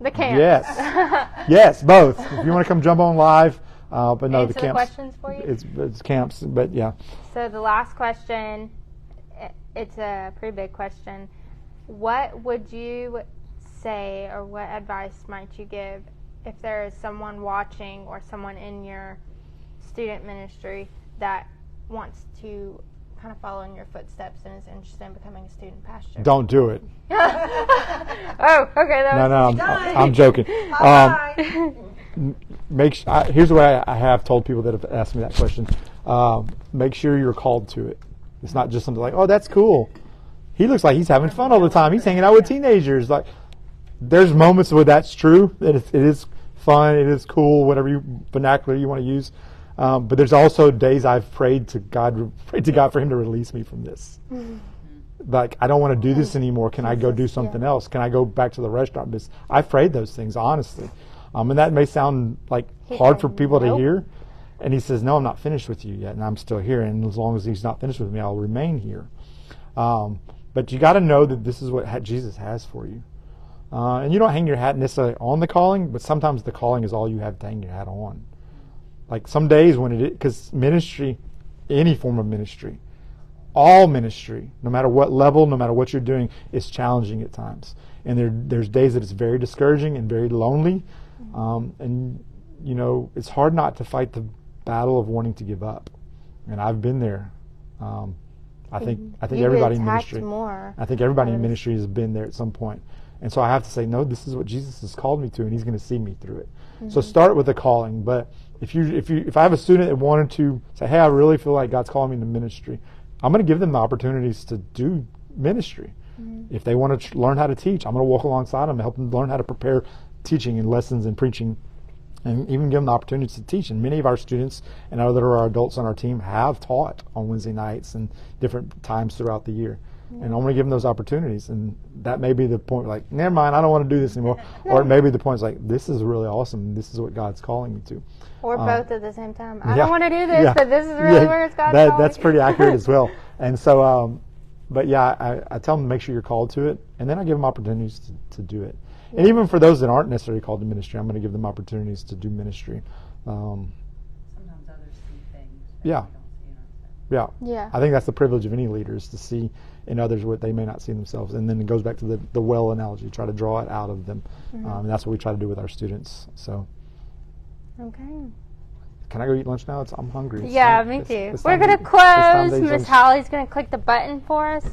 Speaker 1: The camps.
Speaker 3: Yes, yes, both. If you want to come jump on live, but no,
Speaker 1: Answer
Speaker 3: the camps.
Speaker 1: questions for you.
Speaker 3: It's camps, but yeah.
Speaker 1: So the last question, it's a pretty big question. What would you say, or what advice might you give if there is someone watching or someone in your student ministry that wants to kind of follow in your footsteps and is interested in becoming a student pastor?
Speaker 3: Don't do it.
Speaker 1: Oh, okay.
Speaker 3: I'm joking. Here's the way I have told people that have asked me that question. Make sure you're called to it. It's not just something like, oh, that's cool. He looks like he's having fun all the time. He's hanging out with teenagers. Like, there's moments where that's true. That it is fun. It is cool. Whatever vernacular you want to use. But there's also days I've prayed to God for Him to release me from this. Like, I don't want to do this anymore. Can I go do something else? Can I go back to the restaurant business? I've prayed those things honestly, and that may sound like hard for people to hear. And He says, "No, I'm not finished with you yet, and I'm still here. And as long as He's not finished with me, I'll remain here." But you got to know that this is what Jesus has for you. And you don't hang your hat necessarily on the calling, but sometimes the calling is all you have to hang your hat on. Like some days when because ministry, any form of ministry, all ministry, no matter what level, no matter what you're doing, is challenging at times. And there's days that it's very discouraging and very lonely. And, it's hard not to fight the battle of wanting to give up. And I've been there. I think everybody in ministry. I think everybody in ministry has been there at some point. And so I have to say, no, this is what Jesus has called me to, and He's going to see me through it. So start with the calling. But if I have a student that wanted to say, hey, I really feel like God's calling me into ministry, I'm going to give them the opportunities to do ministry. If they want to learn how to teach, I'm going to walk alongside them and help them learn how to prepare teaching and lessons and preaching, and even give them the opportunities to teach. And many of our students and other our adults on our team have taught on Wednesday nights and different times throughout the year. And I'm going to give them those opportunities. And that may be the point, like, never mind, I don't want to do this anymore. Or maybe the point is like, this is really awesome. This is what God's calling me to.
Speaker 1: Or both at the same time. I don't want to do this, but this is really where it's God's calling.
Speaker 3: That's pretty accurate as well. And so, but yeah, I tell them to make sure you're called to it. And then I give them opportunities to do it. And even for those that aren't necessarily called to ministry, I'm going to give them opportunities to do ministry.
Speaker 2: Sometimes others
Speaker 3: Yeah. Yeah.
Speaker 1: Yeah.
Speaker 3: I think that's the privilege of any leader, is to see in others what they may not see in themselves. And then it goes back to the well analogy, try to draw it out of them. And that's what we try to do with our students. So.
Speaker 1: Okay.
Speaker 3: Can I go eat lunch now? I'm hungry.
Speaker 1: Yeah, me too.
Speaker 3: It's
Speaker 1: We're
Speaker 3: time
Speaker 1: going to
Speaker 3: it's time
Speaker 1: close.
Speaker 3: to eat
Speaker 1: Miss
Speaker 3: lunch.
Speaker 1: Holly's going to click the button for us.